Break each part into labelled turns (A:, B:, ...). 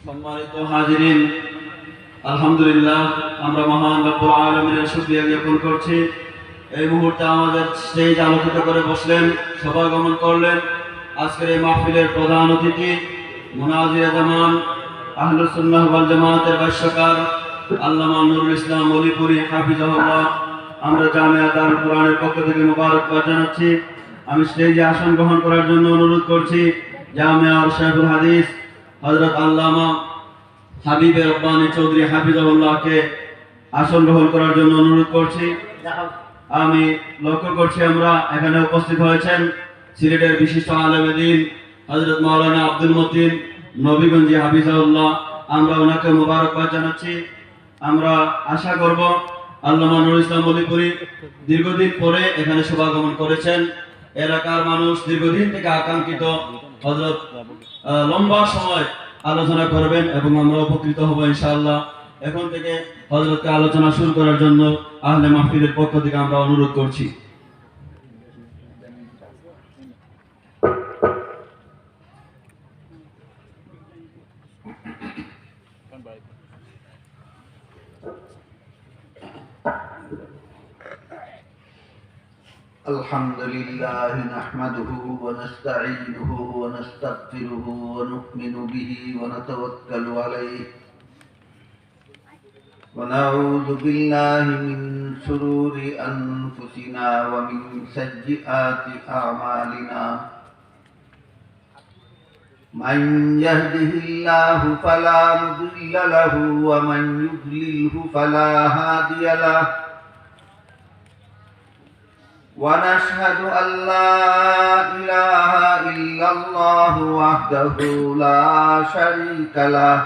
A: সম্মানিত হাজিরিন, আলহামদুলিল্লাহ আমরা মহান রব্বুল আলামিনের শুকরিয়া জ্ঞাপন করছি। এই মুহূর্তে আমাদের স্টেজ আলোকিত করে বসলেন, সভাগমন করলেন আজকের এই মাহফিলের প্রধান অতিথি মুনাজির জামান আহলুস সুন্নাহ ওয়াল জামাতের ভাষ্যকার আল্লামা নুরুল ইসলাম অলিপুরি হাফিজাহুল্লাহ। আমরা জামিয়া দারুল কুরআনের পক্ষ থেকে মুবারকবাদ জানাচ্ছি। আমি স্টেজে আসন গ্রহণ করার জন্য অনুরোধ করছি জামিয়া শাইখুল হাদিস হযরত আল্লামা হাবিবে রব্বানী চৌধুরী হাফিজাহুল্লাহকে আসন গ্রহণ করার জন্য অনুরোধ করছি। আমি লক্ষ্য করছি আমরা এখানে উপস্থিত হয়েছেন সিলেটের বিশিষ্ট আলেমে দ্বীন হযরত মাওলানা আব্দুল মতিন নবীগঞ্জি হাফিজাহুল্লাহ। আমরা ওনাকে মুবারকবাদ জানাচ্ছি। আমরা আশা করব আল্লামা নুরুল ইসলাম অলিপুরি দীর্ঘদিন পরে এখানে শুভাগমন করেছেন। এলাকার মানুষ দীর্ঘদিন থেকে আকাঙ্ক্ষিত হযরত লম্বা সময় আলোচনা করবেন এবং আমরা উপকৃত হব ইনশাআল্লাহ। এখন থেকে হযরতকে আলোচনা শুরু করার জন্য আহলে মাহফিলের পক্ষ থেকে আমরা অনুরোধ করছি।
B: الحمد لله نحمده ونستعينه ونستغفره ونؤمن به ونتوكل عليه ونعوذ بالله من شرور أنفسنا ومن سيئات أعمالنا من يهده الله فلا مضل له ومن يضلله فلا هادي له ونشهد أن لا إله إلا الله وحده لا شريك له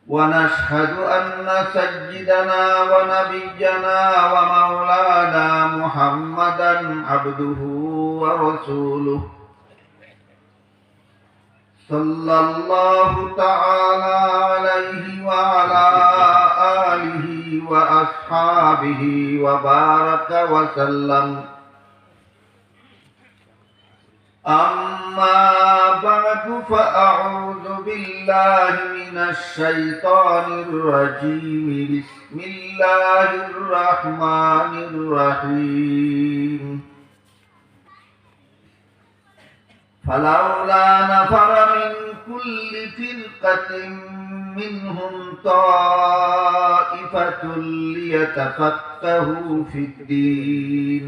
B: ونشهد أن سيدنا ونبينا ومولانا محمدا عبده ورسوله صلى الله تعالى عليه وعلى آله وأصحابه وبارك وسلم. أما بعد فأعوذ بالله من الشيطان الرجيم. بسم الله الرحمن الرحيم. فلولا نفر من كل فرقة منهم طائفة ليتفقهوا في الدين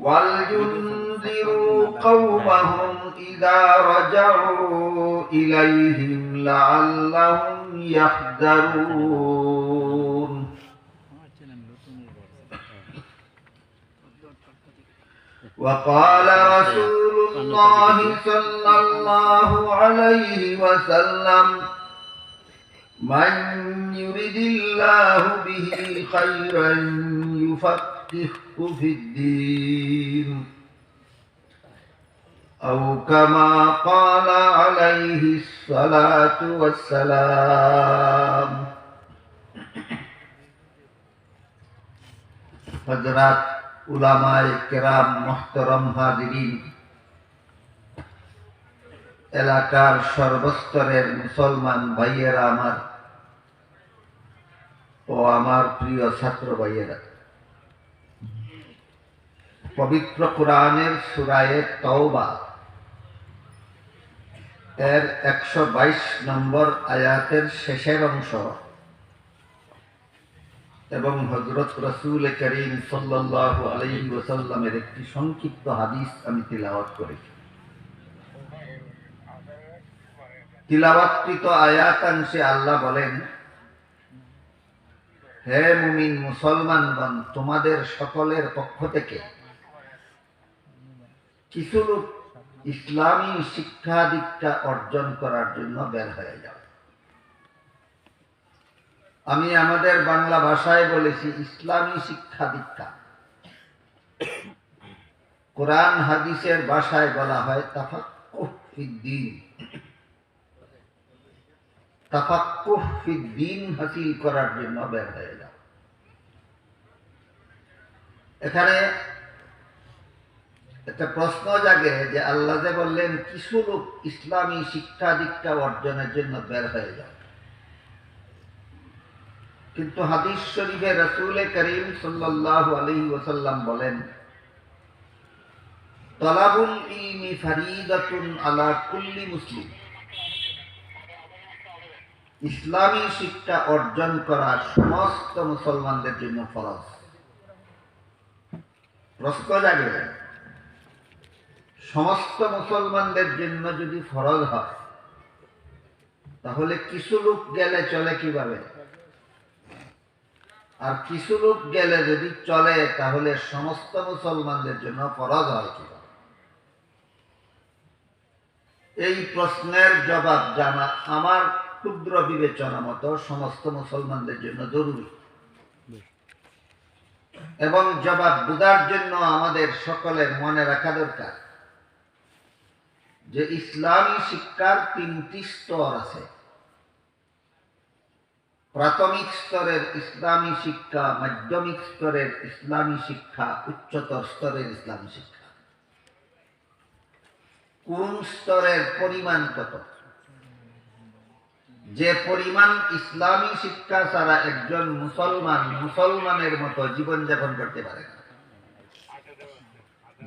B: ولينذروا قومهم إذا رجعوا إليهم لعلهم يحذرون. وقال رسول الله صلى الله عليه وسلم من يرد الله به خيرا يفقهه في الدين أو كما قال عليه الصلاة والسلام. حضرات উলামায়ে কেরাম, মুহতারাম হাজিরিন, এলাকার সর্বস্তরের মুসলমান ভাইয়েরা আমার ও আমার প্রিয় ছাত্র ভাইয়েরা, পবিত্র কোরআনের সূরা তাওবা এর 122 নম্বর আয়াতের শেষের অংশ এবং হযরত রাসূল করিম সাল্লাল্লাহু আলাইহি ওয়াসাল্লামের একটি সংক্ষিপ্ত হাদিস আমি তিলাওয়াত করেছি। তিলাওয়াতকৃত আয়াতাংশে আল্লাহ বলেন, হে মুমিন মুসলমানগণ, তোমাদের সকলের পক্ষ থেকে কিছু লোক ইসলামী শিক্ষা দীক্ষা অর্জন করার জন্য বের হয়ে যাও। আমি আমাদের বাংলা ভাষায় বলেছি ইসলামী শিক্ষা দীক্ষা। কোরআন হাদিসের ভাষায় বলা হয় তাফাক্কুহ ফিদ্দীন। তাফাক্কুহ ফিদ্দীন হাসিল করার জন্য বের হয়ে যাও। এখানে একটা প্রশ্ন জাগে যে আল্লাহ যে বললেন কিছু লোক ইসলামী শিক্ষা দীক্ষা অর্জনের জন্য বের হয়ে যায়, কিন্তু হাদিস শরীফে রাসূল করিম সাল্লাল্লাহু আলাইহি ওয়াসাল্লাম বলেন, তালাবুল ইলমি ফারিদাতুন আলা কুল্লি মুসলিম। ইসলামী শিক্ষা অর্জন করা সমস্ত মুসলমানদের জন্য ফরজ। প্রশ্ন জাগে, সমস্ত মুসলমানদের জন্য যদি ফরজ হয়, তাহলে কিছু লোক গেলে চলে কিভাবে? আর কিছু লোক গেলে যদি চলে, তাহলে সমস্ত মুসলমানদের জন্য ফরজ হয় কিভাবে? এই প্রশ্নের জবাব জানা আমার ক্ষুদ্র বিবেচনা মতো সমস্ত মুসলমানদের জন্য জরুরি, এবং জবাব বোঝার জন্য আমাদের সকলের মনে রাখা দরকার যে ইসলামী শিক্ষার তিনটি স্তর আছে। প্রাথমিক স্তরের ইসলামী শিক্ষা, মাধ্যমিক স্তরের ইসলামী শিক্ষা, উচ্চতর স্তরের ইসলামী শিক্ষা। কোন স্তরের পরিমাণ কত? যে পরিমাণ ইসলামী শিক্ষা ছাড়া একজন মুসলমান মুসলমানের মতো জীবনযাপন করতে পারে না।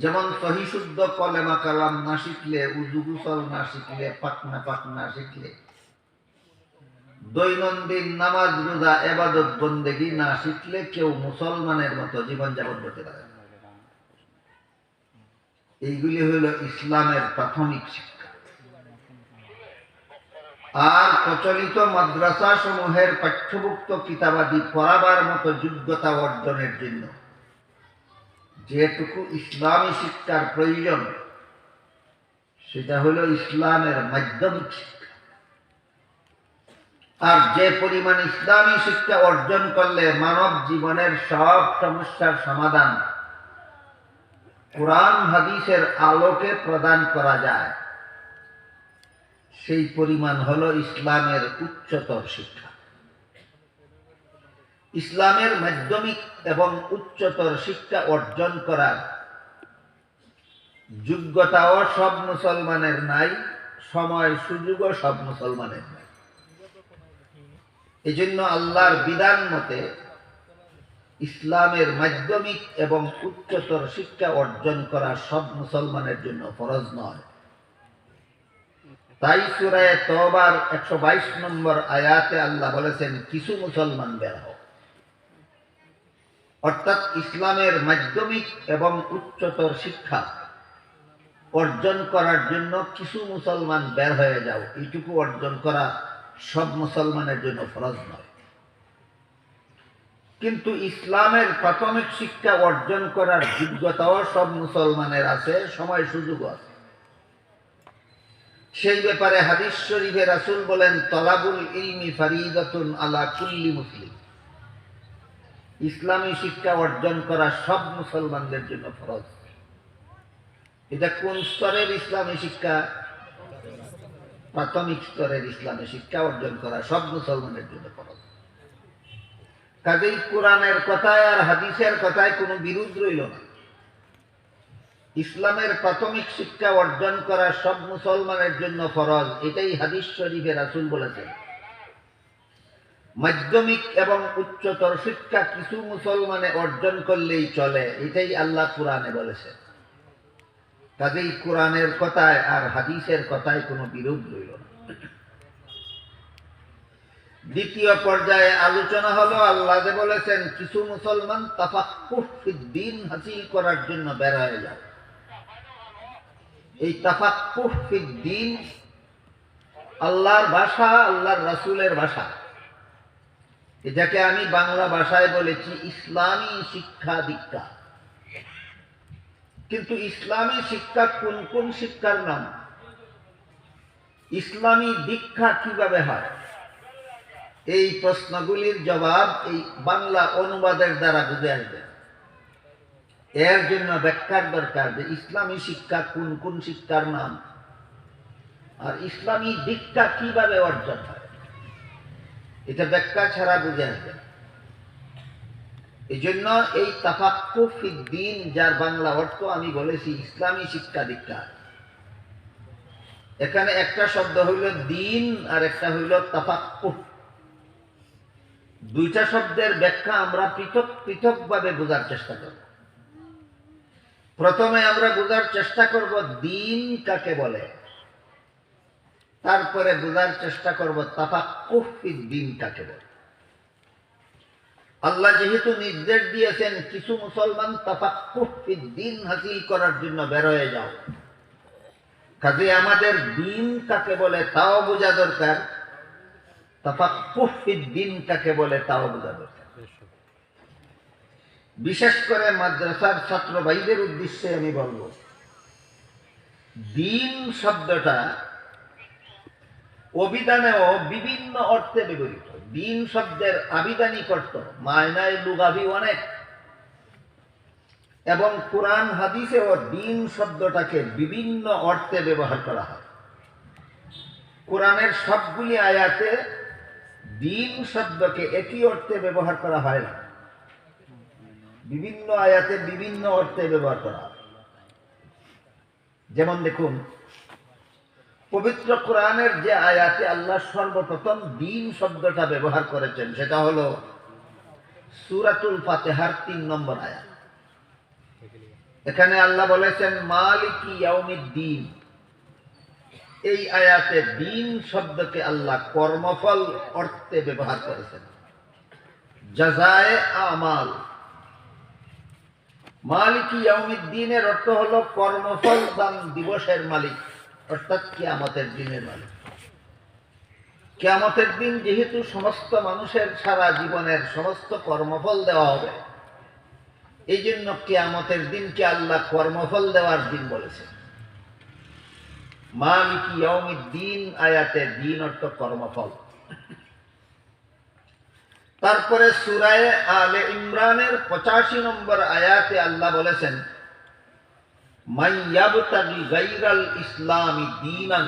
B: যেমন সহি শুদ্ধ কলেমা কালাম না শিখলে, উযু গোসল না শিখলে, পাকনা না শিখলে, দৈনন্দিন নামাজ রোজা ইবাদত বন্দেগী না শিখলে কেউ মুসলমানের মতো জীবনযাপন করতে পারে না। এইগুলি হইল ইসলামের প্রাথমিক শিক্ষা। আর প্রচলিত মাদ্রাসা সমূহের পাঠ্যভুক্ত কিতাবাদি পড়াবার মতো যোগ্যতা অর্জনের জন্য যেটুকু ইসলামী শিক্ষার প্রয়োজন, সেটা হলো ইসলামের মাধ্যমিক শিক্ষা। আর যে পরিমাণ ইসলামী শিক্ষা অর্জন করলে মানব জীবনের সব সমস্যার সমাধান কোরআন হাদিসের আলোকে প্রদান করা যায়, সেই পরিমাণ হলো ইসলামের উচ্চতর শিক্ষা। ইসলামের মাধ্যমিক এবং উচ্চতর শিক্ষা অর্জন করার যোগ্যতাও সব মুসলমানের নাই, সময় সুযোগও সব মুসলমানের নাই। এই জন্য আল্লাহর বিধান মতে ইসলামের মাধ্যমিক এবং উচ্চতর শিক্ষা অর্জন করা সব মুসলমানের জন্য ফরজ নয়। তাই সূরা তওবার 122 নম্বর আয়াতে আল্লাহ বলেছেন, কিছু মুসলমান বের হও। অর্থাৎ ইসলামের মাধ্যমিক এবং উচ্চতর শিক্ষা অর্জন করার জন্য কিছু মুসলমান বের হয়ে যাও। এইটুকু অর্জন করা সব মুসলমানের জন্য ফরজ নয়। কিন্তু ইসলামের প্রাথমিক শিক্ষা অর্জন করার যোগ্যতাও সব মুসলমানের আছে, সময় সুযোগ আছে। সেই ব্যাপারে হাদিস শরীফে রাসূল বলেন, তালাবুল ইলমি ফারিদাতুন আলা কুল্লি মুসলিম। ইসলামী শিক্ষা অর্জন করা সব মুসলমানদের জন্য ফরজ। এটা কোন স্তরের ইসলামী শিক্ষা? প্রাথমিক স্তরের ইসলামী শিক্ষা অর্জন করা সব মুসলমানের জন্য ফরজ। কাজেই কোরআনের কথায় আর হাদিসের কথায় কোনো বিরোধ রইল না। ইসলামের প্রাথমিক শিক্ষা অর্জন করা সব মুসলমানের জন্য ফরজ, এটাই হাদিস শরীফে রাসূল বলেছেন। মাধ্যমিক এবং উচ্চতর শিক্ষা কিছু মুসলমানে অর্জন করলেই চলে, এটাই আল্লাহ কোরআনে বলেছেন। কাজেই কোরআনের কথায় আর হাদিসের কথায় কোনো বিরোধ রইল না। দ্বিতীয় পর্যায়ে আলোচনা হলো, আল্লাহ যে বলেছেন কিছু মুসলমান তাফাক্কুহ ফিদ্দীন হাসিল করার জন্য বের হয়ে যায়। এই তাফাক্কুহ ফিদ্দীন আল্লাহর ভাষা, আল্লাহর রাসূলের ভাষা। এটাকে আমি বাংলা ভাষায় বলেছি ইসলামী শিক্ষা দীক্ষা। কিন্তু ইসলামী শিক্ষা কোন কোন শিক্ষার নাম? ইসলামী দীক্ষা কিভাবে হয়? এই প্রশ্নগুলির জবাব এই বাংলা অনুবাদের দ্বারা বুঝে আসবে। এর জন্য ব্যাখ্যার দরকার যে ইসলামী শিক্ষা কোন কোন শিক্ষার নাম, আর ইসলামী দীক্ষা কিভাবে অর্জন হয়, এটা ব্যাখ্যা ছাড়া বুঝে আসবে। এই জন্য এই তাফাক্কুহ ফিদ্দীন, যার বাংলা অর্থ আমি বলেছি ইসলামী শিক্ষা দীক্ষা, এখানে একটা শব্দ হইল দিন আর একটা হইল তাফাক্কুহ। দুইটা শব্দের ব্যাখ্যা আমরা পৃথক পৃথকভাবে বোঝার চেষ্টা করব। প্রথমে আমরা বোঝার চেষ্টা করব দিন কাকে বলে, তারপরে বোঝার চেষ্টা করব তাফাক্কুহ ফিদ্দীন কাকে বলে। আল্লাহ যেহেতু নির্দেশ দিয়েছেন কিছু মুসলমান তাফাক্কুহ ফিদ্দীন হাসিল করার জন্য বের হয়ে যাও, কাজে আমাদের দিন কাকে বলে তাও বোঝা দরকার, তাফাক্কুহ ফিদ্দীন কাকে বলে তাও বোঝা দরকার। বিশেষ করে মাদ্রাসার ছাত্র ভাইদের উদ্দেশ্যে আমি বলবো, দিন শব্দটা অভিধানেও বিভিন্ন অর্থে ব্যবহৃত। দিন শব্দের আবিধানিক অর্থ মায়নায় লুগাবি অনেক, এবং কোরআন হাদিসেও দিন শব্দটাকে বিভিন্ন অর্থে ব্যবহার করা হয়। কোরআনের সবগুলি আয়াতে দিন শব্দকে একই অর্থে ব্যবহার করা হয় না, বিভিন্ন আয়াতে বিভিন্ন অর্থে ব্যবহার করা হয়। যেমন দেখুন, পবিত্র কোরআনের যে আয়াতে আল্লাহ সর্বপ্রথম দিন শব্দটা ব্যবহার করেছেন সেটা হলো সূরাতুল ফাতিহার ৩ নম্বর আয়াত। এখানে আল্লাহ বলেছেন মালিকি ইয়াউমিদ্দিন। এই আয়াতে দিন শব্দকে আল্লাহ কর্মফল অর্থে ব্যবহার করেছেন, জাযায়ে আমাল। মালিকি ইয়াউমিদ্দিনের অর্থ হলো কর্মফল দান দিবসের মালিক, অর্থাৎ কিয়ামতের দিনের মালিক। কিয়ামতের দিন যেহেতু সমস্ত মানুষের সারা জীবনের সমস্ত কর্মফল দেওয়া হবে, এই জন্য কিয়ামতের দিনকে আল্লাহ কর্মফল দেওয়ার দিন বলেছেন। মালিকি ইয়াউমিদ্দিন আয়াতে দিন অর্থ কর্মফল। তারপরে সূরা আলে ইমরানের ৮৫ নম্বর আয়াতে আল্লাহ বলেছেন মান ইয়াবতাগি গায়রাল ইসলামি দীনান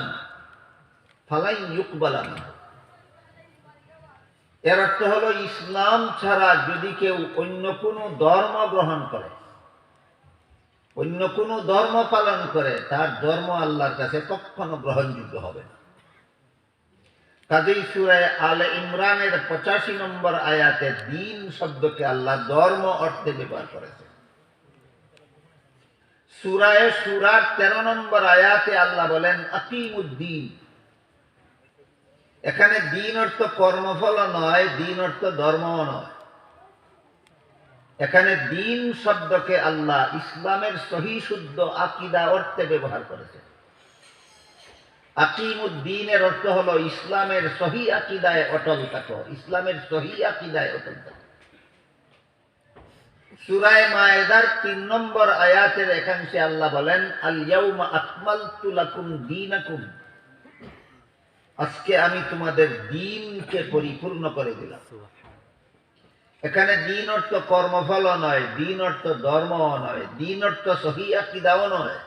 B: ফালান ইউকবালা মিনহু। এর অর্থ হলো ইসলাম ছাড়া যদি কেউ অন্য কোনো ধর্ম গ্রহণ করে, অন্য কোনো ধর্ম পালন করে, তার ধর্ম আল্লাহর কাছে কখনো গ্রহণযোগ্য হবে না। কাজেই সূরা আলে ইমরানের ৮৫ নম্বর আয়াতে দিন শব্দকে আল্লাহ ধর্ম অর্থে ব্যবহার করেছে। সূরায়ে সূরার ১৩ নম্বর আয়াতে আল্লাহ বলেন আকিমুদ্দিন। এখানে দিন অর্থ কর্মফল নয়, দিন অর্থ ধর্মও নয়। এখানে দিন শব্দকে আল্লাহ ইসলামের সহি শুদ্ধ আকীদা অর্থে ব্যবহার করেছে। আকিমুদ্দিনের অর্থ হলো ইসলামের সহি আকীদায় অটল থাকো, ইসলামের সহি আকীদায় অটল থাকো। সূরা মায়েদার ৩ নম্বর আয়াতের একাংশে আল্লাহ বলেন আল ইয়াউমা আকমালতু লাকুম দীনাকুম। আজকে আমি তোমাদের দ্বীনকে পরিপূর্ণ করে দিলাম। এখানে দিন অর্থ কর্মফলও নয়, দিন অর্থ ধর্মও নয়, দিন অর্থ সহি আকীদাও নয়।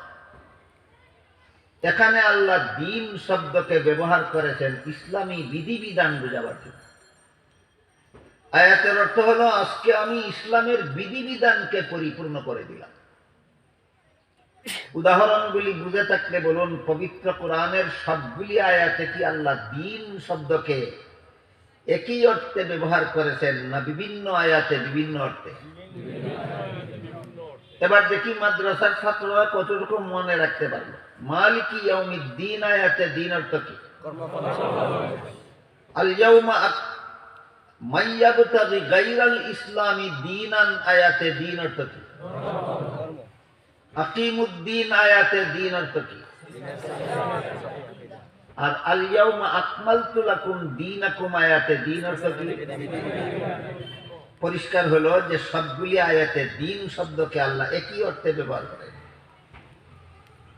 B: এখানে আল্লাহ দিন শব্দকে ব্যবহার করেছেন ইসলামী বিধিবিধান বোঝাবার জন্য। আয়াতের অর্থ হলো আজকে আমি ইসলামের বিধিবিধানকে পরিপূর্ণ করে দিলাম। উদাহরণগুলি বুঝে থাকলে বলুন, পবিত্র কোরআনের সবগুলি আয়াতে কি আল্লাহ দিন শব্দকে একই অর্থে ব্যবহার করেছেন না বিভিন্ন আয়াতে বিভিন্ন অর্থে? এবার দেখি মাদ্রাসার ছাত্ররা কতটুকু মনে রাখতে পারলো। মালিকি ইয়াউমিদ্দিন আয়াতে দিন অর্থ কি? আল ইয়াউমা মান ইয়াবতাগি গায়রাল ইসলামি দীনান আয়াতে দিন অর্থ কি? আকিমুদ্দিন আয়াতে দিন অর্থ কি? আর আল ইয়াউমা আকমালতু লাকুম দীনাকুম আয়াতে দিন অর্থ কি? পরিষ্কার হলো যে সবগুলি আয়াতে দিন শব্দকে আল্লাহ একই অর্থে ব্যবহার করেন।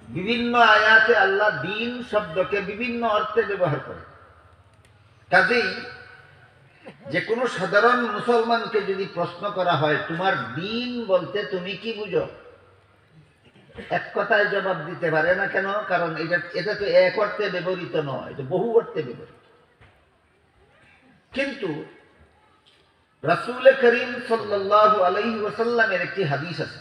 B: বিভিন্ন আয়াতে আল্লাহ দিন শব্দকে বিভিন্ন অর্থে ব্যবহার করেন। কাজেই যে কোনো সাধারণ মুসলমানকে যদি প্রশ্ন করা হয় তোমার দিন বলতে তুমি কি বুঝো, এক কথায় জবাব দিতে পারে না। কেন? কারণ এটা তো এক অর্থে ব্যবহৃত নয়, এটা বহু অর্থে ব্যবহৃত। কিন্তু রাসূল করিম সাল্লাল্লাহু আলাইহি ওয়াসাল্লামের একটি হাদিস আছে।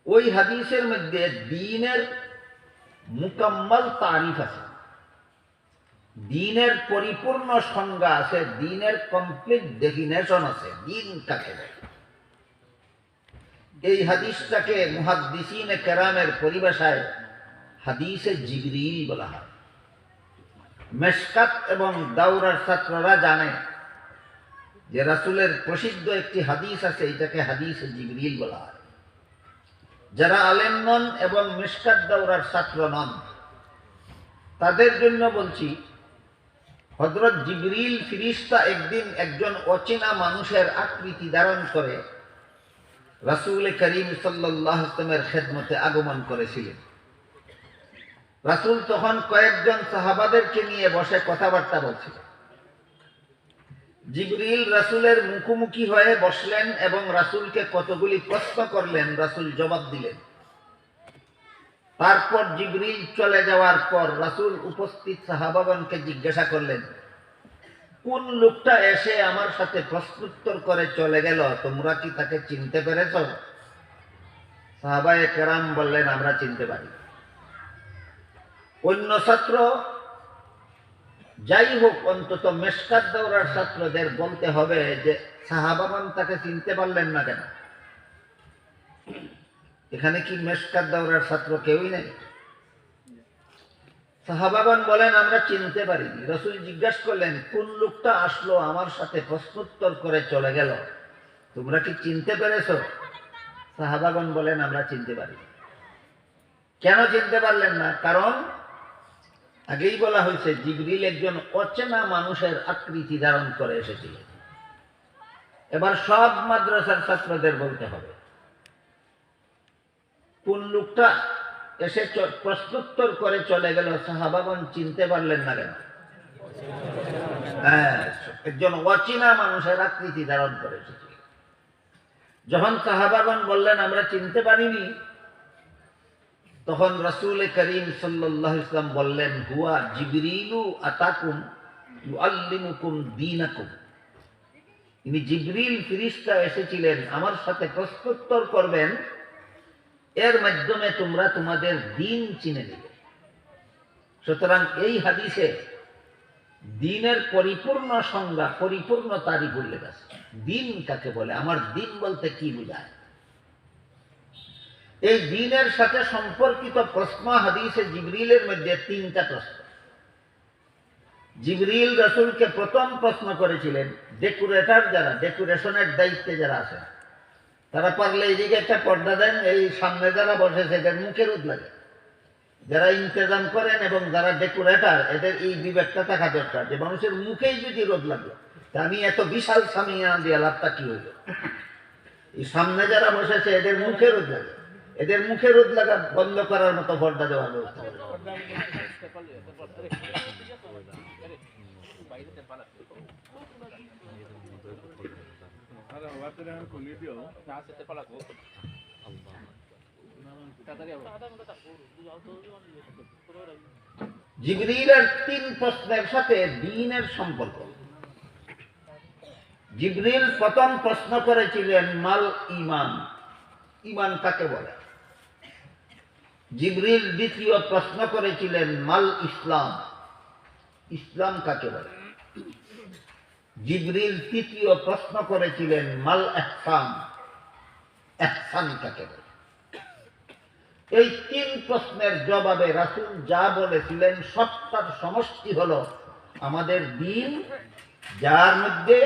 B: ওই হাদিসের মধ্যে দ্বীনের মুকাম্মাল তারিফ আছে, দ্বীনের পরিপূর্ণ সংজ্ঞা আছে, দ্বীনের কমপ্লিট ডেফিনেশন আছে, দ্বীন কাকে বলে। এই হাদিসটাকে মুহাদ্দিসিনে কেরামের পরিভাষায় হাদিসে জিবরিল বলা হয়। মেশকাত এবং দাওরার ছাত্ররা জানে যে রাসূলের প্রসিদ্ধ একটি হাদিস আছে, এটাকে হাদিসে জিবরিল বলা হয়। যারা আলেম নন এবং মেশকাত দাওরার ছাত্র নন তাদের জন্য বলছি, হযরত জিবরিল ফিরিস্তা একদিন একজন অচেনা মানুষের আকৃতি ধারণ করে রাসূল করিম সাল্লাল্লাহু আলাইহি ওয়াসাল্লামের খেদমতে আগমন করেছিলেন। রাসূল তখন কয়েকজন সাহাবাদেরকে নিয়ে বসে কথাবার্তা বলছিলেন। জিবরিল রাসূলের মুখোমুখি হয়ে বসলেন এবং রাসূলকে কতগুলি প্রশ্ন করলেন, রাসূল জবাব দিলেন। তারপর জিবরিল চলে যাওয়ার পর রাসূল উপস্থিত সাহাবাগণকে জিজ্ঞাসা করলেন, কোন লোকটা এসে আমার সাথে প্রশ্নোত্তর করে চলে গেল, তোমরা কি তাকে চিনতে পেরেছ? সাহাবায়ে কেরাম বললেন, আমরা চিনতে পারি। অন্য ছাত্র যাই হোক, অন্তত মেশকাত দাওরার ছাত্রদের বলতে হবে যে সাহাবাগণ তাকে চিনতে পারলেন না কেন? এখানে কি মেশকাত দাওরার ছাত্র কেউই নেই? সাহাবাগণ বলেন, আমরা চিনতে পারিনি। রাসূল জিজ্ঞাসা করলেন, কোন লোকটা আসলো আমার সাথে প্রশ্নোত্তর করে চলে গেল, তোমরা কি চিনতে পেরেছো? সাহাবাগণ বলেন, আমরা চিনতে পারিনি। কেন চিনতে পারলেন না? কারণ আগেই বলা হয়েছে জিবরিল একজন অচেনা মানুষের আকৃতি ধারণ করে এসেছিলেন। এবার সব মাদ্রাসার ছাত্রদের বলতে হবে, কোন লোকটা এসে প্রশ্নোত্তর করে চলে গেল, সাহাবাগণ চিনতে পারলেন না কেন? হ্যাঁ, একজন অচেনা মানুষের আকৃতি ধারণ করে এসেছিল। যখন সাহাবাগণ বললেন আমরা চিনতে পারিনি, তখন রাসূল করিম সাল্লাল্লাহু আলাইহি ওয়াসাল্লাম বললেন, হুয়া জিবরিলু আতাকুম ইউআল্লিমুকুম দীনাকুম। ইনি জিবরিল ফেরেশতা এসেছিলেন আমার সাথে প্রশ্নোত্তর করবেন, এর মাধ্যমে তোমরা তোমাদের দ্বীন চিনে নেবে। সুতরাং এই হাদিসে দ্বীনের পরিপূর্ণ সংজ্ঞা, পরিপূর্ণ তারিফ উল্লেখ আছে। দ্বীন কাকে বলে, আমার দ্বীন বলতে কি বোঝায়, এই দ্বীনের সাথে সম্পর্কিত প্রশ্ন হাদিসে জিবরিলের মধ্যে তিনটা প্রশ্ন। জিবরিল রাসূলকে প্রথম প্রশ্ন করেছিলেন, ডেকোরেটর যারা, ডেকোরেশনের দায়িত্বে যারা আছে, তারা পারলে এইদিকে একটা পর্দা দেন, এই সামনে যারা বসেছে এদের মুখে রোদ লাগে। যারা ইন্তজাম করেন এবং যারা ডেকোরেটর, এদের এই বিবেকটা থাকা দরকার যে মানুষের মুখেই যদি রোদ লাগে, তা আমি এত বিশাল সামিয়া দিয়ে লাভটা কি হইল? এই সামনে যারা বসেছে এদের মুখে রোদ লাগে, এদের মুখে রোদ লাগা বন্ধ করার মতো পর্দা দেওয়া ব্যবস্থা করতে হবে। জিবরিলের তিন প্রশ্নের সাথে দ্বীনের সম্পর্ক। জিবরিল প্রথম প্রশ্ন করেছিলেন মাল ঈমান, ঈমান কাকে বলে? জিবরিল দ্বিতীয় প্রশ্ন করেছিলেন মাল ইসলাম, ইসলাম কাকে বলে? জিবরিল তৃতীয় প্রশ্ন করেছিলেন মাল ইহসান, ইহসান কাকে বলে? এই তিন প্রশ্নের জবাবে রাসূল যা বলেছিলেন সবটার সমষ্টি হলো আমাদের দ্বীন, যার মধ্যে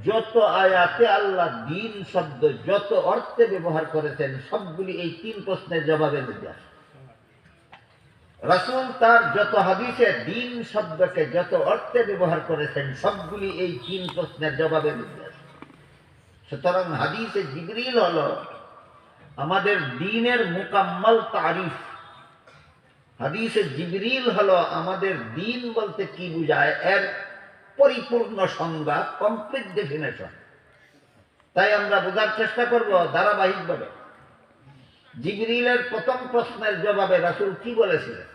B: যত আয়াতে আল্লাহ দ্বীন শব্দ যত অর্থে ব্যবহার করেছেন সবগুলি এই তিন প্রশ্নের জবাবের মধ্যে আসে। রাসূল তার যত হাদিসে দ্বীন শব্দকে যত অর্থে ব্যবহার করেছেন সবগুলি এই তিন প্রশ্নের জবাবের মধ্যে আসে। সুতরাং হাদিসে জিবরিল হলো আমাদের দ্বীনের মুকাম্মাল তারিফ। হাদিসে জিবরিল হলো আমাদের দ্বীন বলতে কি বোঝায় এর পরিপূর্ণ সংজ্ঞা, কমপ্লিট ডেফিনেশন। তাই আমরা বোঝার চেষ্টা করব ধারাবাহিকভাবে। জিবরিলের প্রথম প্রশ্নের জবাবে রাসূল কি বলেছিলেন,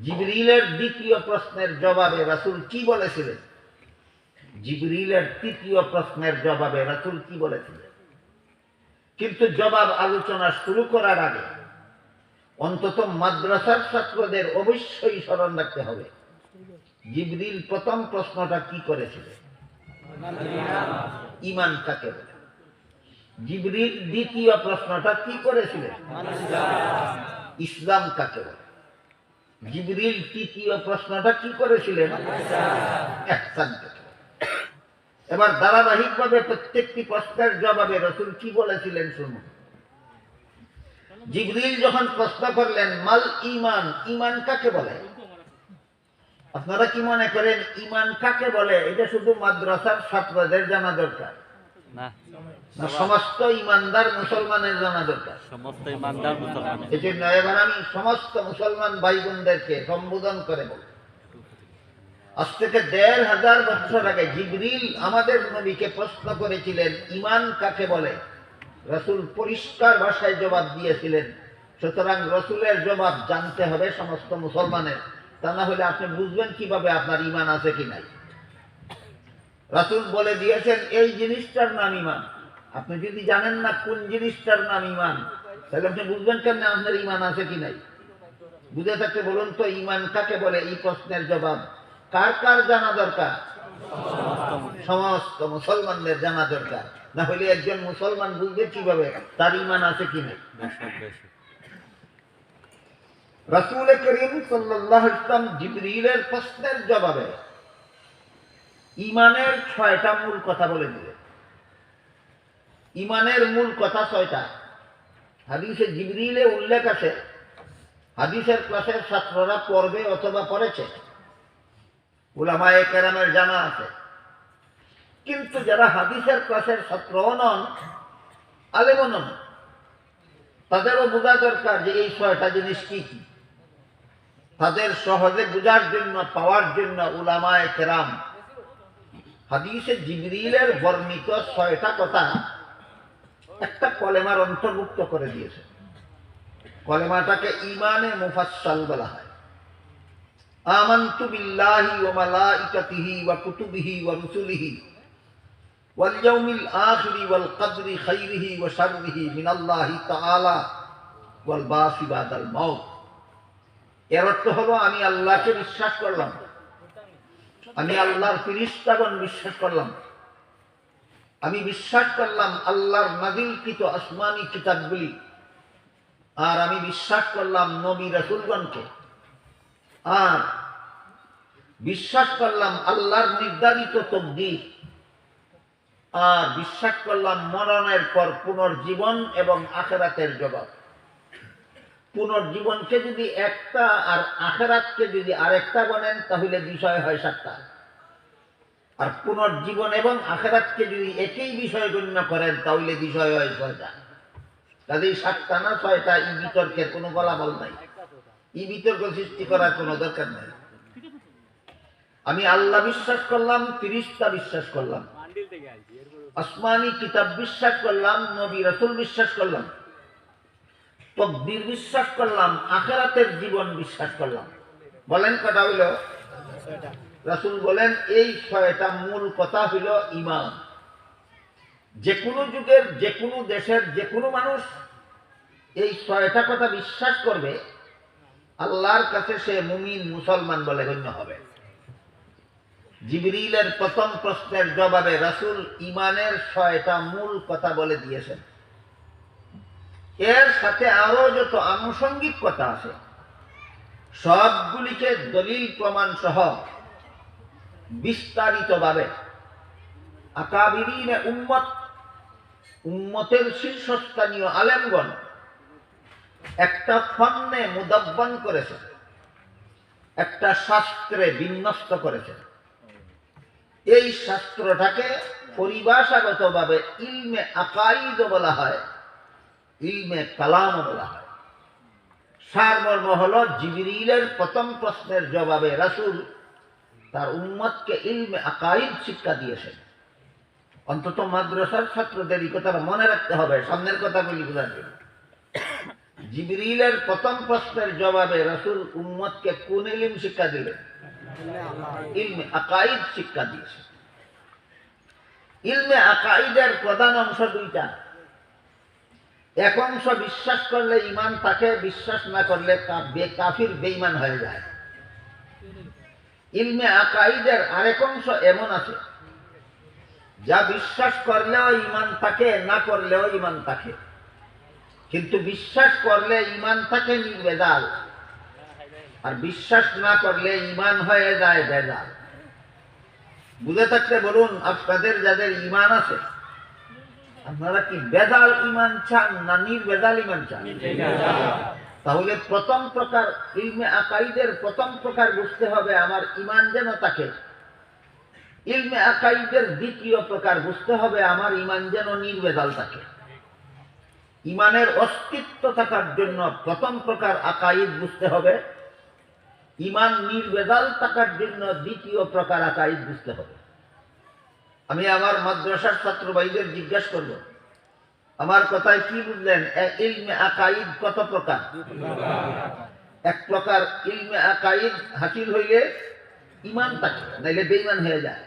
B: জিবরিলের দ্বিতীয় প্রশ্নের জবাবে রাসূল কি বলেছিলেন, জিবরিলের তৃতীয় প্রশ্নের জবাবে রাসূল কি বলেছিলেন। কিন্তু জবাব আলোচনা শুরু করার আগে অন্তত মাদ্রাসার ছাত্রদের অবশ্যই স্মরণ রাখতে হবে, জিবরিল প্রথম প্রশ্নটা কি করেছিলেন? ঈমান কাকে বলে? জিবরিল দ্বিতীয় প্রশ্নটা কি করেছিলেন? ইসলাম কাকে বলে? জিবরিল তৃতীয় প্রশ্নটা কি করেছিলেন? ইহসান কাকে বলে? এবার ধারাবাহিকভাবে প্রত্যেকটি প্রশ্নের জবাবে রাসূল কি বলেছিলেন শুনুন। জিবরিল যখন প্রশ্ন করলেন মাল ঈমান, ঈমান কাকে বলে? আপনারা কি মনে করেন ঈমান কাকে বলে এটা শুধু মাদ্রাসার ছাত্রদের জানা দরকার?
C: না,
B: না, সমস্ত ঈমানদার মুসলমানের জানা দরকার?
C: সমস্ত ইমানদার মুসলমান।
B: এই জন্য এবার আমি সমস্ত মুসলমান ভাই বোনদেরকে সম্বোধন করে বলব, আজ থেকে ১৫০০ বছর আগে জিবরিল আমাদের নবীকে প্রশ্ন করেছিলেন ঈমান কাকে বলে। রাসূল পরিষ্কার ভাষায় জবাব দিয়েছিলেন। সুতরাং রাসূলের জবাব জানতে হবে সমস্ত মুসলমানের, তা না হলে আপনি বুঝবেন কিভাবে আপনার ঈমান আছে কি নাই। রাসূল বলে দিয়েছেন এই জিনিসটার নাম ঈমান। আপনি যদি জানেন না কোন জিনিসটার নাম ঈমান, তাহলে আপনি বুঝবেন কেন আপনার ঈমান আছে কি নাই। বুঝে থাকতে বলুন তো ঈমান কাকে বলে। এই প্রশ্নের জবাব কার কার জানা দরকার? সমস্ত মুসলমানদের জানা দরকার, না হলে একজন মুসলমান বুঝবে কিভাবে তার ঈমান আছে কি নাই। রাসূল করিম সাল্লাল্লাহু আলাইহি ওয়াসাল্লাম জিবরিলের প্রশ্নের জবাবে ঈমানের ৬টা মূল কথা বলে দিলেন। ঈমানের মূল কথা ৬টা। হাদিসে জিবরিলে উল্লেখ আছে, হাদিসের ক্লাসের ছাত্ররা পড়বে অথবা পড়েছে, উলামায়ে কেরামের জানা আছে। কিন্তু যারা হাদিসের ক্লাসের ছাত্রও নন, আলেমও নন, তাদেরও বোঝা দরকার যে এই ৬টা জিনিস কি কি। তাদের সহজে বোঝার জন্য, পাওয়ার জন্য উলামায়ে কেরাম হাদিসে জিবরিলের বর্ণিত ৬টা কথা একটা কলেমার অন্তর্ভুক্ত করে দিয়েছে। কলেমাটাকে ঈমানে মুফাসসাল বলা হয়। আমানতু বিল্লাহি ওয়া মালাইকাতিহি ওয়া কুতুবিহি ওয়া রুসুলিহি ওয়াল ইয়াউমিল আখিরি ওয়াল কদরি খাইরিহি ওয়া শাররিহি মিনাল্লাহি তাআলা ওয়াল বাসি বাদাল মাউত। এর অর্থ হলো আমি আল্লাহকে বিশ্বাস করলাম, আমি আল্লাহর ফেরেশতাগণ বিশ্বাস করলাম, আমি বিশ্বাস করলাম আল্লাহর নাযিলকৃত আসমানি কিতাবগুলি, আর আমি বিশ্বাস করলাম নবী রাসূলগণকে, আর বিশ্বাস করলাম আল্লাহর নির্ধারিত তকদীর, আর বিশ্বাস করলাম মরণের পর পুনর্জীবন এবং আখিরাতের জগৎ। পুনর্জীবনকে যদি একটা আর আখিরাতকে যদি আরেকটা বলেন তাহলে বিষয় হয় ৭টা। আর পুনর্জীবন এবং আখিরাতকে যদি একই বিষয় গণ্য করেন তাহলে বিষয় হয় ৬টা। কাজেই ৭টা না ৬টা, এই বিতর্কের কোনো বলাবল নাই, এই বিতর্ক সৃষ্টি করার কোনো দরকার নাই। আমি আল্লাহ বিশ্বাস করলাম, ফেরেশতা বিশ্বাস করলাম, আসমানি কিতাব বিশ্বাস করলাম, নবী রাসূল বিশ্বাস করলাম, তকদীর বিশ্বাস করলাম, আখিরাতের জীবন বিশ্বাস করলাম। বলেন কটা হইল? রাসূল বলেন এই ৬টা মূল কথা হইল ঈমান। যে কোনো যুগের, যে কোনো দেশের, যে কোনো মানুষ এই ৬টা কথা বিশ্বাস করবে, আল্লাহর কাছে সে মুমিন মুসলমান বলে গণ্য হবে। জিবরিলের প্রথম প্রশ্নের জবাবে রাসূল ঈমানের ৬টা মূল কথা বলে দিয়েছেন। এর সাথে আরো যত আনুষঙ্গিক কথা আছে সবগুলিকে দলিল প্রমাণ সহ বিস্তারিতভাবে আকাবিরিনে উম্মতের শীর্ষস্থানীয় আলেমগণ একটা ফন্নে মুদাব্বান করেছে, একটা শাস্ত্রে বিন্যস্ত করেছে। এই শাস্ত্রটাকে পরিভাষাগতভাবে ইলমে আকাইদ বলা হয়, ইলমে কালাম বলা হয়। সারমর্ম হলো জিবরিলের প্রথম প্রশ্নের জবাবে রাসূল তার উম্মতকে ইলমে আকাইদ শিক্ষা দিয়েছেন। অন্তত মাদ্রাসার ছাত্রদের এই কথাটা মনে রাখতে হবে, সামনের কথাগুলি বোঝার জন্য। জিবরিলের প্রথম প্রশ্নের জবাবে রাসূল উম্মতকে কোন ইলম শিক্ষা দিলেন? ইলমে আকাইদ শিক্ষা দিয়েছেন। ইলমে আকাইদের প্রধান অংশ দুইটা। এক অংশ বিশ্বাস করলে ঈমান থাকে, বিশ্বাস না করলে কাফির বেঈমান হয়ে যায়। ইলমে আকাইদের আরেক অংশ এমন আছে যা বিশ্বাস করলেও ঈমান থাকে, না করলেও ঈমান থাকে। কিন্তু বিশ্বাস করলে ঈমান থাকে নির্ভেজাল, আর বিশ্বাস না করলে ঈমান হয়ে যায় ভেজাল। বুঝে থাকলে বলুন, আপনাদের যাদের ঈমান আছে, আপনারা কি ভেজাল ঈমান চান না নির্ভেজাল ঈমান চান? তাহলে প্রথম প্রকার ইলমে আকাইদের প্রথম প্রকার বুঝতে হবে আমার ঈমান যেন থাকে। ইলমে আকাইদের দ্বিতীয় প্রকার বুঝতে হবে আমার ঈমান যেন নির্ভেজাল থাকে। ঈমানের অস্তিত্ব থাকার জন্য প্রথম প্রকার আকাইদ বুঝতে হবে, ঈমান নির্ভেজাল থাকার জন্য দ্বিতীয় প্রকার আকাইদ বুঝতে হবে। আমি আমার মাদ্রাসার ছাত্র ভাইদের জিজ্ঞাসা করব, আমার কথায় কি বুঝলেন? ইলমে আকাইদ কত প্রকার? এক প্রকার ইলমে আকাইদ হাসিল হইলে ঈমান থাকে, নাইলে বেঈমান হয়ে যায়।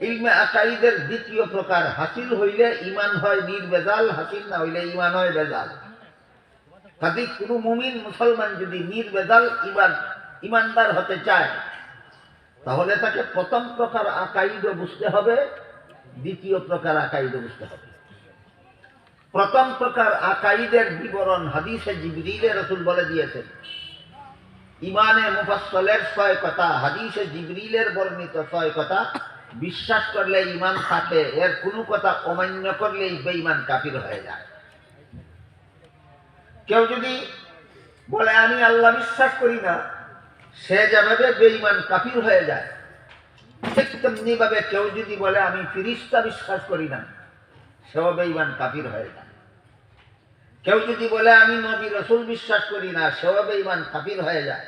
B: ইলমে আকাইদের দ্বিতীয় প্রকার হাসিল হইলে ঈমান হয় নির্ভেজাল, হাসিল না হইলে ঈমান হয় ভেজাল। কাজে কোনো মুমিন মুসলমান যদি নির্ভেজাল ঈমানদার হতে চায়, তাহলে তাকে প্রথম প্রকার আকাইদও বুঝতে হবে, দ্বিতীয় প্রকার আকাইদও বুঝতে হবে। প্রথম প্রকার আকাইদের বিবরণ হাদিসে জিবরিলে রাসূল বলে দিয়েছেন। ঈমানে মুফাসসালের 6 কথা, হাদিসে জিবরিলের বর্ণিত 6 কথা বিশ্বাস করলে ঈমান থাকে, এর কোনো কথা অমান্য করলেই বেঈমান কাফির হয়ে যায়। কেউ যদি বলে আমি আল্লাহ বিশ্বাস করি না, সে যেভাবে বেঈমান কাফির হয়ে যায়, ঠিক তেমনি ভাবে কেউ যদি বলে আমি ফেরেশতা বিশ্বাস করি না, সেও বেঈমান কাফির হয়ে যায়। কেউ যদি বলে আমি নবী রাসূল বিশ্বাস করি না, সেও বেঈমান কাফির হয়ে যায়।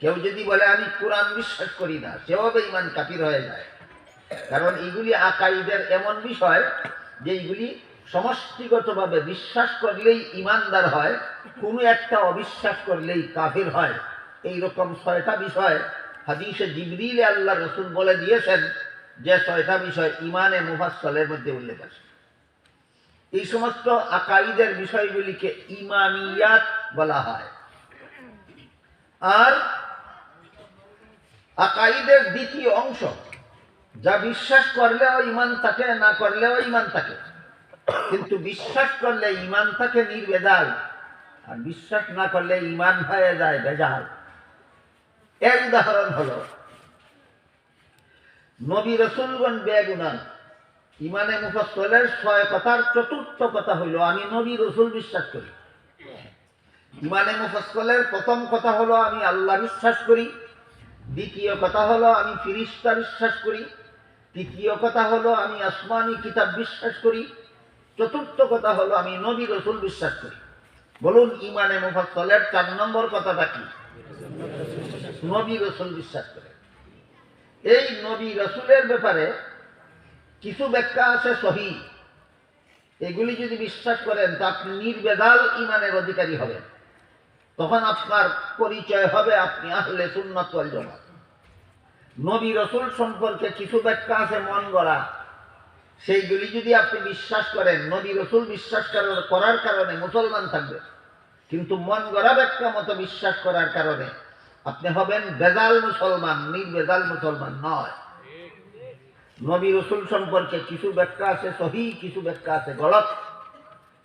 B: কেউ যদি বলে আমি কোরআন বিশ্বাস করি না, সেও বেঈমান কাফির হয়ে যায়। কারণ এগুলি আকাইদের এমন বিষয় যে এইগুলি সমষ্টিগতভাবে বিশ্বাস করলেই ঈমানদার হয়, কোনো একটা অবিশ্বাস করলেই কাফির হয়। এইরকম 6টা বিষয় হাদিসে জিবরিলে আল্লাহ রাসূল বলে দিয়েছেন, যে 6টা বিষয় ঈমানে মুফাসসালের মধ্যে উল্লেখ আছে। এই সমস্ত আকাইদের বিষয়গুলিকে ঈমানিয়াত বলা হয়। আর আকাইদের দ্বিতীয় অংশ, যা বিশ্বাস করলেও ঈমান থাকে, না করলেও ঈমান থাকে, কিন্তু বিশ্বাস করলে ঈমান থাকে নির্ভেজাল, আর বিশ্বাস না করলে ঈমান হয়ে যায় ভেজাল। এর উদাহরণ হলো নবী রাসূলগণ বেগুনাহ। ঈমানে মুফাসসালের 6 কথার চতুর্থ কথা হইল আমি নবী রাসূল বিশ্বাস করি। ঈমানে মুফাসসালের প্রথম কথা হলো আমি আল্লাহ বিশ্বাস করি, দ্বিতীয় কথা হলো আমি ফেরেশতা বিশ্বাস করি, তৃতীয় কথা হলো আমি আসমানি কিতাব বিশ্বাস করি, চতুর্থ কথা হলো আমি নবী রাসূল বিশ্বাস করি। বলুন ঈমানে মুফাসসালের 4 নম্বর কথাটা কি? নবী রাসূল বিশ্বাস করে। এই নবী রাসূলের ব্যাপারে কিছু ব্যাখ্যা আছে সহিহ, এগুলি যদি বিশ্বাস করেন তা আপনি নির্ভেজাল ঈমানের অধিকারী হবেন। তখন আপনার পরিচয় হবে আপনি আহলে সুন্নাত ওয়াল জামাত। নবী রাসূল সম্পর্কে কিছু ব্যাখ্যা আছে মন গড়া, সেইগুলি যদি আপনি বিশ্বাস করেন, নবী রাসূল বিশ্বাস করার কারণে মুসলমান থাকবে, কিন্তু মন গড়া ব্যাখ্যা মতো বিশ্বাস করার কারণে আপনি হবেন ভেজাল মুসলমান, নির্ভেজাল মুসলমান নয়। নবী রাসূল সম্পর্কে কিছু ব্যাখ্যা আছে সহিহ, কিছু ব্যাখ্যা আছে গলত।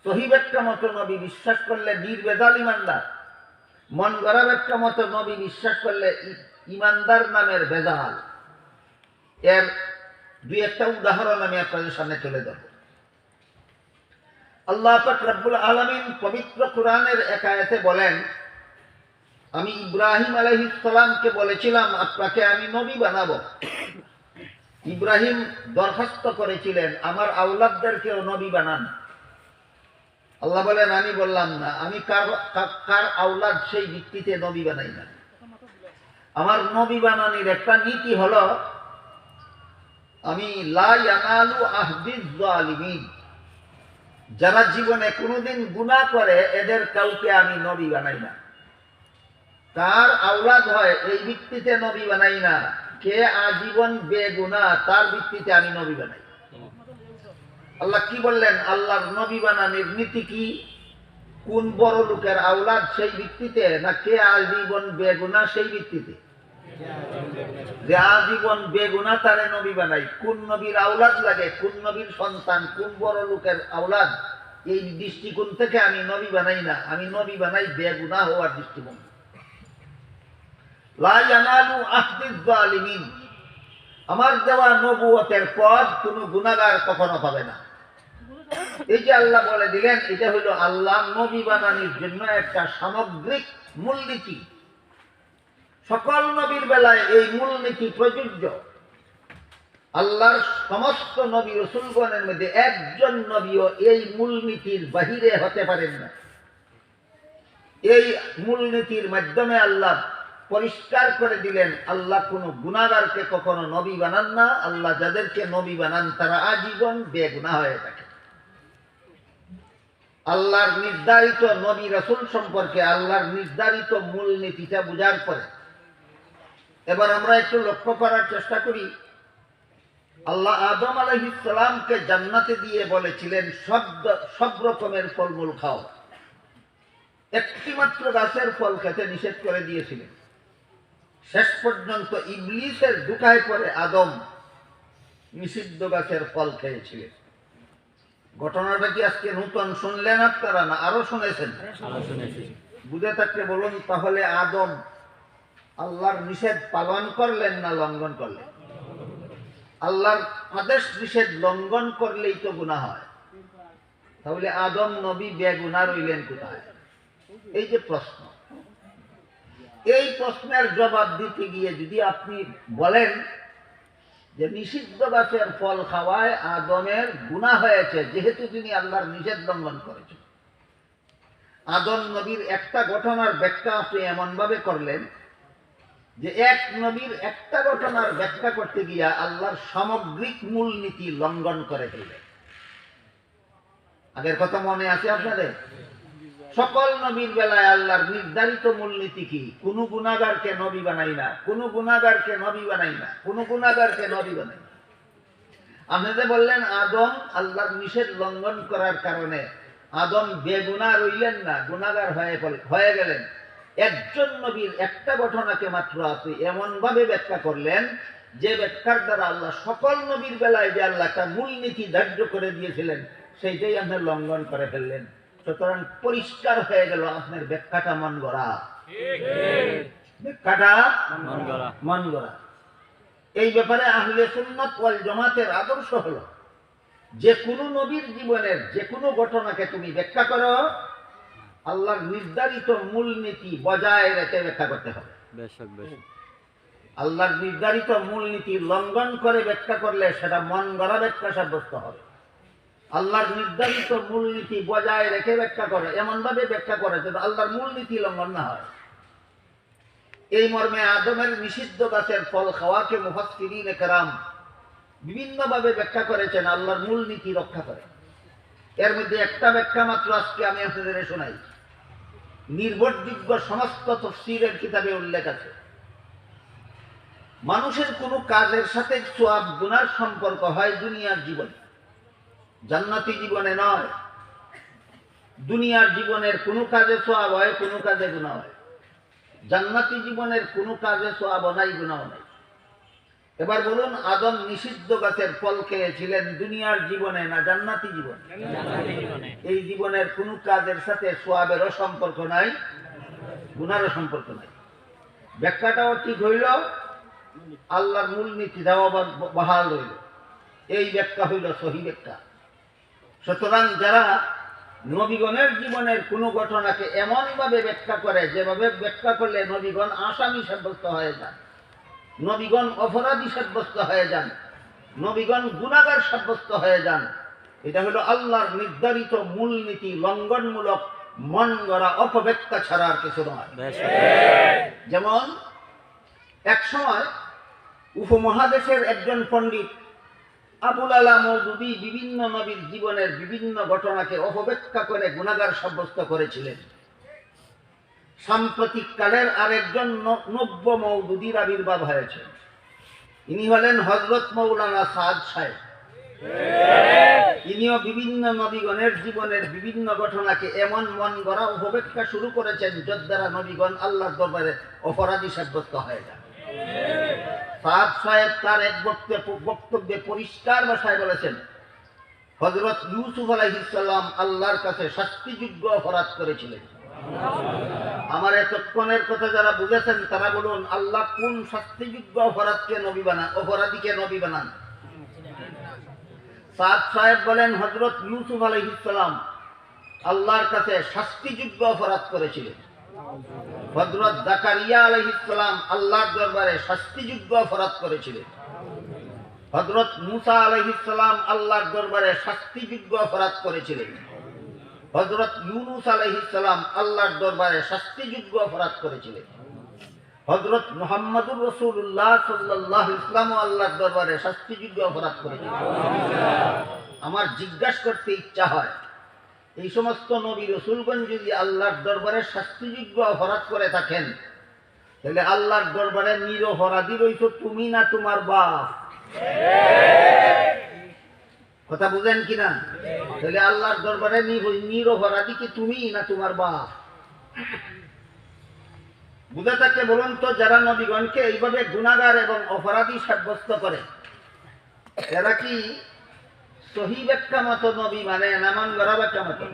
B: সহিহ ব্যাখ্যা মতো নবী বিশ্বাস করলে নির্ভেজাল ঈমানদার, মন গড়া ব্যাখ্যা মতো নবী বিশ্বাস করলে ঈমানদার নামের ভেজাল। এর 2-1টা উদাহরণ আমি আপনাদের সামনে তুলে ধরব। আল্লাহ পাক রব্বুল আলামিন পবিত্র কোরআনের এক আয়াতে বলেন, আমি ইব্রাহিম আলাইহিস সালামকে বলেছিলাম আপনাকে আমি নবী বানাবো। ইব্রাহিম দরখাস্ত করেছিলেন আমার আওলাদদেরকেও নবী বানান। আল্লাহ বলেন আমি বললাম না, আমি কার আওলাদ সেই ভিত্তিতে নবী বানাই না। আমার নবী বানানোর একটা নীতি হলো আমি লা ইয়ানালু আহদিজ জালিমিন, যারা জীবনে কোনোদিন গুনাহ করে এদের কাউকে আমি নবী বানাই না। কার আওলাদ হয় এই ভিত্তিতে নবী বানাই না, কে আজীবন বেগুনাহ তার ভিত্তিতে আমি নবী বানাই। আল্লাহ কি বললেন? আল্লাহর নবী বানানোর নীতি কি? কোন বড় লোকের আওলাদ সেই ভিত্তিতে, না কে আজীবন বেগুনাহ সেই ভিত্তিতে? যে আজীবন বেগুনাহ তারে নবী বানাই। কোন নবীর আওলাদ লাগে, কোন নবীর সন্তান, কোন বড় লোকের আওলাদ, এই দৃষ্টিকোণ থেকে আমি নবী বানাই না। আমি নবী বানাই বেগুনাহ হওয়ার দৃষ্টিকোণ। লা ইয়ানালু আহদিজ জালিমিন, আমার দেওয়া নবুয়তের পদ কোন গুনাহগার কখনো পাবে না। এই যে আল্লাহ বলে দিলেন, এটা হলো আল্লাহ নবী বানানোর জন্য একটা সামগ্রিক মূলনীতি। সকল নবীর বেলায় এই মূলনীতি প্রযোজ্য। আল্লাহর সমস্ত নবী রাসূলগণের মধ্যে একজন নবীও এই মূলনীতির বাহিরে হতে পারেন না। এই মূলনীতির মাধ্যমে আল্লাহ পরিষ্কার করে দিলেন, আল্লাহ কোনো গুনাহগারকে কখনো নবী বানান না। আল্লাহ যাদেরকে নবী বানান তারা আজীবন বেগুনাহ হয়ে থাকে। আল্লাহর নির্ধারিত নবী রাসূল সম্পর্কে আল্লাহর নির্ধারিত মূলনীতিটা বুঝার পরে এবার আমরা একটু লক্ষ্য করার চেষ্টা করি। আল্লাহ আদম আলাইহিস সালামকে জান্নাতে দিয়ে বলেছিলেন সব রকমের ফলমূল খাও, একটি মাত্র গাছের ফল খেতে নিষেধ করে দিয়েছিলেন। শেষ পর্যন্ত ইবলিসের ধোঁকায় পড়ে আদম নিষিদ্ধ গাছের ফল খেয়েছিলেন। ঘটনাটা কি আজকে নতুন শুনলেন আপনারা, না আরো শুনেছেন? বুঝে থাকলে বলুন, তাহলে আদম আল্লাহর নিষেধ পালন করলেন না লঙ্ঘন করলেন? আল্লাহর আদেশ নিষেধ লঙ্ঘন করলেই তো গুনাহ হয়। তাহলে আদম নবী বেগুনাহ রইলেন কোথায়? এই যে প্রশ্ন, এই প্রশ্নের জবাব দিতে গিয়ে যদি আপনি বলেন যে নিষিদ্ধ গাছের ফল খাওয়ায় আদমের গুনাহ হয়েছে, যেহেতু তিনি আল্লাহর নিষেধ লঙ্ঘন করেছেন, আদম নবীর একটা ঘটনার ব্যাখ্যা আপনি এমন ভাবে করলেন যে এক নবীর একটা ঘটনার ব্যাখ্যা করতে গিয়া আল্লাহর সামগ্রিক মূলনীতি লঙ্ঘন করে দিলেন। আগের কথা মনে আছে আপনাদের? সকল নবীর বেলায় আল্লাহর নির্ধারিত মূলনীতি কি? কোন গুনাহগারকে নবী বানাই না, কোন গুনাহগারকে নবী বানাই না, কোন গুনাহগারকে নবী বানাই না। আপনাদের বললেন আদম আল্লাহর নিষেধ লঙ্ঘন করার কারণে আদম বেগুনাহ রইলেন না, গুনাহগার হয়ে গেলেন। একজন নবীর একটা ঘটনাকে মাত্র আপনি এমন ভাবে ব্যাখ্যা করলেন যে ব্যাখ্যার দ্বারা আল্লাহ সকল নবীর বেলায় যে আল্লাহ একটা মূলনীতি ধার্য করে দিয়েছিলেন সেইটাই আপনি লঙ্ঘন করে ফেললেন। সুতরাং পরিষ্কার হয়ে গেল আপনার ব্যাখ্যাটা মন গড়া, ব্যাখ্যাটা মন গড়া। এই ব্যাপারে আহলে সুন্নাত ওয়াল জামাতের আদর্শ হলো যে কোনো নবীর জীবনের যে কোনো ঘটনাকে তুমি ব্যাখ্যা করো, আল্লাহর নির্ধারিত মূলনীতি বজায় রেখে ব্যাখ্যা করতে হবে। আল্লাহর নির্ধারিত মূলনীতি লঙ্ঘন করে ব্যাখ্যা করলে সেটা মন গড়া ব্যাখ্যা সাব্যস্ত হবে। আল্লাহর নির্ধারিত মূলনীতি বজায় রেখে ব্যাখ্যা করে, এমন ভাবে ব্যাখ্যা করে যেন আল্লাহর মূলনীতি লঙ্ঘন না হয়। এই মর্মে আদমের নিষিদ্ধ গাছের ফল খাওয়াকে মুফাসসিরিনে কেরাম বিভিন্ন ভাবে ব্যাখ্যা করেছেন আল্লাহর মূলনীতি রক্ষা করে। এর মধ্যে একটা ব্যাখ্যা মাত্র আজকে আমি আপনাদের শোনাই। নির্ভরযোগ্য সমস্ত তাফসীরের কিতাবে উল্লেখ আছে, মানুষের কোনো কাজের সাথে সওয়াব গুনার সম্পর্ক হয় দুনিয়ার জীবনে, জান্নাতি জীবনে নয়। দুনিয়ার জীবনের কোনো কাজে সওয়াব হয়, কোনো কাজে গুনাহ হয়। জান্নাতি জীবনের কোনো কাজে সওয়াব নাই, গুনাহ নাই। এবার বলুন, আদম নিষিদ্ধ গাছের ফল খেয়েছিলেন দুনিয়ার জীবনে না জান্নাতি জীবনে? এই জীবনের কোনো কাজের সাথে সওয়াবেরও সম্পর্ক নাই, গুনারও সম্পর্ক নাই। ব্যাখ্যাটাও ঠিক হইল, আল্লাহর মূলনীতিটাও আবার বহাল রইল। এই ব্যাখ্যা হইল সহি ব্যাখ্যা। সুতরাং যারা নবীগণের জীবনের কোনো ঘটনাকে এমনভাবে ব্যাখ্যা করে যেভাবে ব্যাখ্যা করলে নবীগণ আসামি সাব্যস্ত হয়ে যান, নবীগণ অপরাধী সাব্যস্ত হয়ে যান, নবীগণ গুনাহগার সাব্যস্ত হয়ে যান, এটা হলো আল্লাহর নির্ধারিত মূলনীতি লঙ্ঘনমূলক মন গড়া অপব্যাখ্যা ছাড়া আর কিছু নয়। যেমন এক সময় উপমহাদেশের একজন পণ্ডিত আবুল আলা মওদুদী বিভিন্ন নবীর জীবনের বিভিন্ন ঘটনাকে অপব্যাখ্যা করে গুনাহগার সাব্যস্ত করেছিলেন। সাম্প্রতিক কালের আরেকজন নব্য মওদুদীর আবির্ভাব হয়েছে। ইনি হলেন হযরত মাওলানা সাদ সাহেব। ইনিও বিভিন্ন নবীগণের জীবনের বিভিন্ন ঘটনাকে এমন মন গড়া উপব্যাখ্যা শুরু করেছেন যার দ্বারা নবীগণ আল্লাহর দরবারে অপরাধী সাব্যস্ত হয়ে যান। সাদ সাহেব তার এক বক্তব্যে পরিষ্কার ভাষায় বলেছেন, হযরত ইউসুফ আলাইহিস সালাম আল্লাহর কাছে শাস্তিযোগ্য অপরাধ করেছিলেন। আমার এতক্ষণের কথা যারা বুঝেছেন তারা বলুন, আল্লাহ কোন শাস্তিযোগ্য অপরাধীকে নবী বানান? সাদ সাহেব বলেন, হযরত ইউসুফ আলাইহিস সালাম আল্লাহর কাছে শাস্তিযোগ্য অপরাধ করেছিলেন। হযরত জাকারিয়া আলাইহিস সালাম আল্লাহর দরবারে শাস্তিযোগ্য অপরাধ করেছিলেন। হযরত মুসা আলাইহিস সালাম আল্লাহর দরবারে শাস্তিযোগ্য অপরাধ করেছিলেন। হযরত ইউনূস আলাইহিস সালাম আল্লাহর দরবারে শাস্তিযোগ্য অপরাধ করেছিলেন। হযরত মুহাম্মদুর রাসূলুল্লাহ সাল্লাল্লাহু আলাইহি ওয়াসাল্লাম আল্লাহর দরবারে শাস্তিযোগ্য অপরাধ করেছিলেন। আমার জিজ্ঞাসা করতে ইচ্ছা হয়, এই সমস্ত নবী রাসূলগণ যদি আল্লাহর দরবারে শাস্তিযোগ্য অপরাধ করে থাকেন, তাহলে আল্লাহর দরবারে নিরপরাধী রইছো তুমি না তোমার বাপ? কথা বুঝেন কিনা? তাহলে আল্লাহর দরবারে নিরপরাধী কি তুমি না তোমার বাপ? বুঝে থাকলে বলুন তো, যারা নবীগণকে এইভাবে গুনাহগার এবং অপরাধী সাব্যস্ত করে, এরা কি সহি ব্যাখ্যা মতো নবী মানে না মন গড়া ব্যাখ্যা মতো?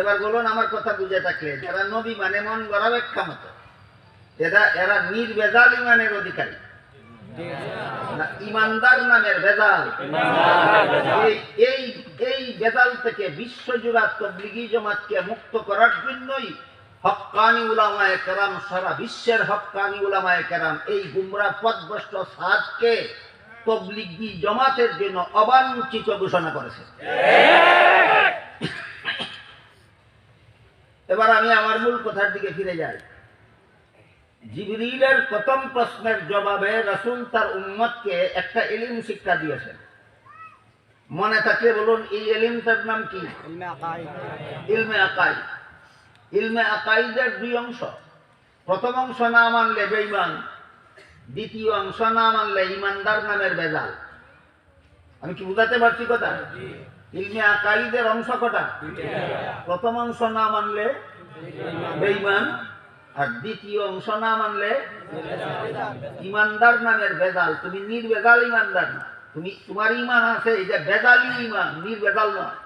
B: এবার বলুন আমার কথা বুঝে থাকলে, যারা নবী মানে মন গড়া ব্যাখ্যা মতো, এরা নির্ভেজাল ইমানের অধিকারী না ইমানদার নামের ভেজাল? এই ভেজাল থেকে বিশ্বজুড়া তাবলীগী জামাতকে মুক্ত করার জন্যই হক্কানি উলামায়ে কেরাম, সারা বিশ্বের হক্কানি উলামায়ে কেরাম এই গুমরাহ পথভ্রষ্ট সাদকে তাবলীগী জামাতের জন্য অবাঞ্ছিত ঘোষণা করেছে। এবার আমি আমার মূল কথার দিকে ফিরে যাই। জিবরিলের প্রথম প্রশ্নের জবাবে রাসূল তার উম্মতকে একটা ইলম শিক্ষা দিয়েছেন। মনে থাকলে বলুন, এই ইলমটার নাম কি? ইলমে আকাইদ। ইলমে আকাইদের দুই অংশ। প্রথম অংশ না মানলে বেঈমান, দ্বিতীয় অংশ না মানলে ইমানদার নামের ভেজাল। আমি কি বুঝাতে পারছি কথা? ইলমে আকাইদের অংশ কটা? প্রথম অংশ না মানলে বেঈমান, আর দ্বিতীয় অংশ না মানলে ইমানদার নামের ভেজাল। তুমি নির্ভেজাল ইমানদার না, তোমার ইমান আছে, এটা ভেজালি ইমান, নির্ভেজাল নয়।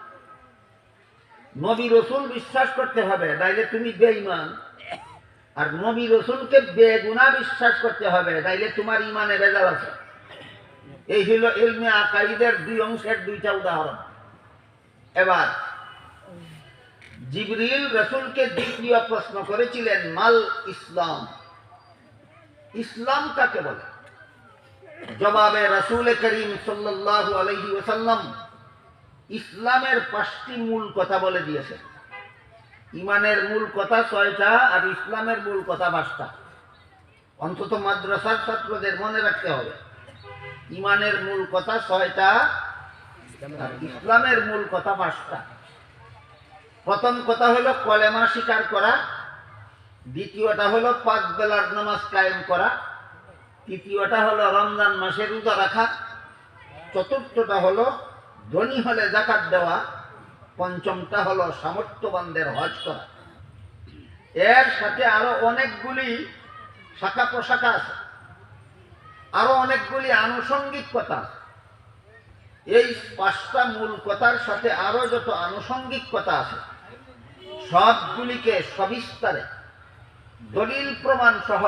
B: নবী রাসূল বিশ্বাস করতে হবে, তাইলে তুমি বেঈমান। আর নবী রাসূলকে বেগুনাহ বিশ্বাস করতে হবে, তাইলে তোমার ইমানে ভেজাল আছে। এই হলো ইলমে আকাইদের দুই অংশের দুইটা উদাহরণ। এবার জিবরিল রাসূলকে দ্বিতীয় প্রশ্ন করেছিলেন, মাল ইসলাম, ইসলাম কাকে বলে? জবাবে রাসূল করিম সাল্লাল্লাহু আলাইহি ওয়াসাল্লাম ইসলামের 5টি মূল কথা বলে দিয়েছেন। ইমানের মূল কথা 6টা আর ইসলামের মূল কথা 5টা। অন্তত মাদ্রাসার ছাত্রদের মনে রাখতে হবে, ইমানের মূল কথা 6টা আর ইসলামের মূল কথা 5টা। প্রথম কথা হলো কলেমা স্বীকার করা, দ্বিতীয়টা হলো 5 বেলার নামাজ কায়েম করা, তৃতীয়টা হলো রমজান মাসে রোজা রাখা, চতুর্থটা হলো ধনী হলে যাকাত দেওয়া, পঞ্চমটা হলো সামর্থ্যবানদের হজ করা। এর সাথে আরো অনেকগুলি শাখা প্রশাখা আছে, আরো অনেকগুলি আনুষঙ্গিক কথা আছে। এই 5টা মূল কথার সাথে আরো যত আনুষঙ্গিক কথা আছে, সবগুলিকে সবিস্তারে দলিল প্রমাণ সহ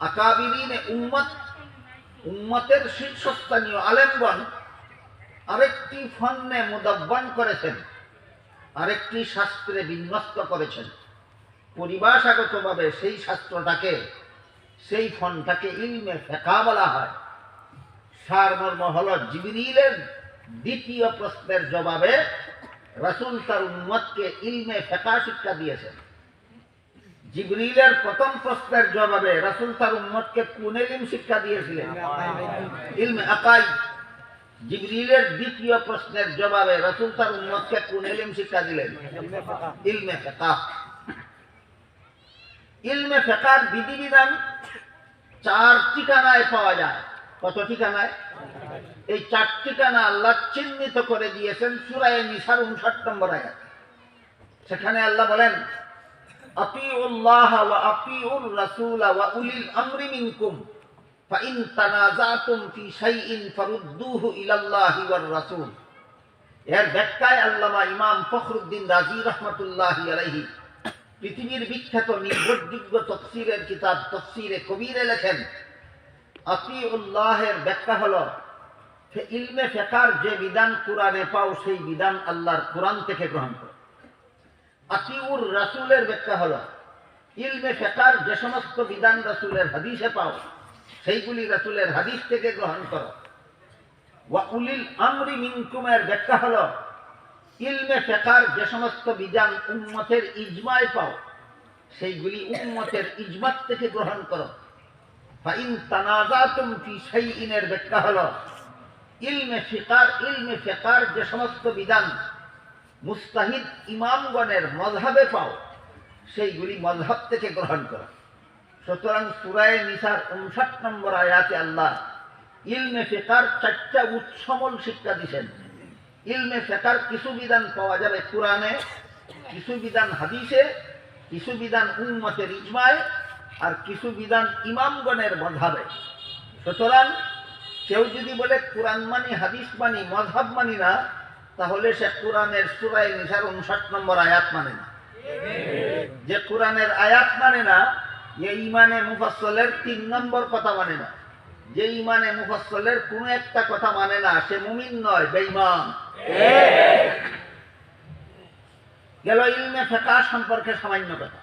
B: আকাবিরিনে উম্মতের শীর্ষস্থানীয় আলেমগণ আরেকটি ফন্নে মুদাব্বান করেছেন, আরেকটি শাস্ত্রে বিন্যস্ত করেছেন। পরিভাষাগতভাবে সেই শাস্ত্রটাকে, সেই ফন্নটাকে ইলমে ফিকহ বলা হয়। সারমর্ম হলো, জিবরিলের দ্বিতীয় প্রশ্নের জবাবে রাসূল তার উম্মতকে ইলমে ফিকহ শিক্ষা দিয়েছেন। জিবরিলের প্রথম প্রশ্নের জবাবে রাসূল তার উম্মতকে কোন ইলম শিক্ষা দিয়েছিলেন? ইলমে আকাইদ। জিবরিলের দ্বিতীয় প্রশ্নের জবাবে রাসূল তার উম্মতকে কোন ইলম শিক্ষা দিলেন? ইলমে ফিকহ। ইলমে ফিকহর বিধিবিধান 4 ঠিকানায় পাওয়া যায়। কত ঠিকানায়? এই 4 ঠিকানা আল্লাহ চিহ্নিত করে দিয়েছেন সূরা নিসার 59 নম্বর আয়াত। সেখানে আল্লাহ বলেন, আতিউল্লাহ ওয়া আতিউর রাসূল ওয়া উলিল আমরি মিনকুম ফাইন তানাযাতুম ফি শাইইন ফারুদ্দুহু ইলাল্লাহি ওয়ার রাসূল। এর ব্যাখ্যায় আল্লামা ইমাম ফখরুদ্দিন রাজি রাহমাতুল্লাহি আলাইহি পৃথিবীর বিখ্যাত নির্ভরযোগ্য তাফসীরের কিতাব তাফসীরে কবিরে লেখেন, আতিউল্লাহের ব্যাখ্যা হলো ইলমে ফিকহের যে বিধান কোরআনে পাও সেই বিধান আল্লাহর কোরআন থেকে গ্রহণ করো। আতিউর রাসূলের ব্যাখ্যা হলো ইলমে ফিকহের যে সমস্ত বিধান রাসূলের হাদিসে পাও সেইগুলি রাসূলের হাদিস থেকে গ্রহণ করো। ওয়া উলিল আমরি মিনকুমের ব্যাখ্যা হলো ইলমে ফিকহের যে সমস্ত বিধান উম্মতের ইজমায় পাও সেইগুলি উম্মতের ইজমাত থেকে গ্রহণ করো। ফাইন তানাযাতুম ফি শাইইনের ব্যাখ্যা হলো ইলমে ফিকহের যে সমস্ত বিধান মুস্তাহিদ ইমামগণের মযহাবে পাও সেইগুলি মযহাব থেকে গ্রহণ করো। সুতরাং সূরা নিসার 59 নম্বর আয়াতে আল্লাহ ইলমে ফিকহের 4টা উৎসমল শিক্ষা দিয়েছেন। ইলমে ফিকহের কিছু বিধান পাওয়া যাবে কোরআনে, কিছু বিধান হাদিসে, কিছু বিধান উম্মতের ইজমায়, আর কিছু বিধান ইমামগণের মযহাবে। সুতরাং কেউ যদি বলে কোরআন মানি, হাদিস মানি, মযহাব মানি না, তাহলে সে কোরআনের সূরা নিসার 59 নম্বর আয়াত মানে না। যে কোরআনের আয়াত মানে না, এ ইমানে মুফাসসলের 3 নম্বর কথা মানে না। যে ইমানে মুফাসসলের কোনো একটা কথা মানে না, সে মুমিন নয়, বেঈমান। গেল ইলমে ফিকহ সম্পর্কে সামান্য কথা।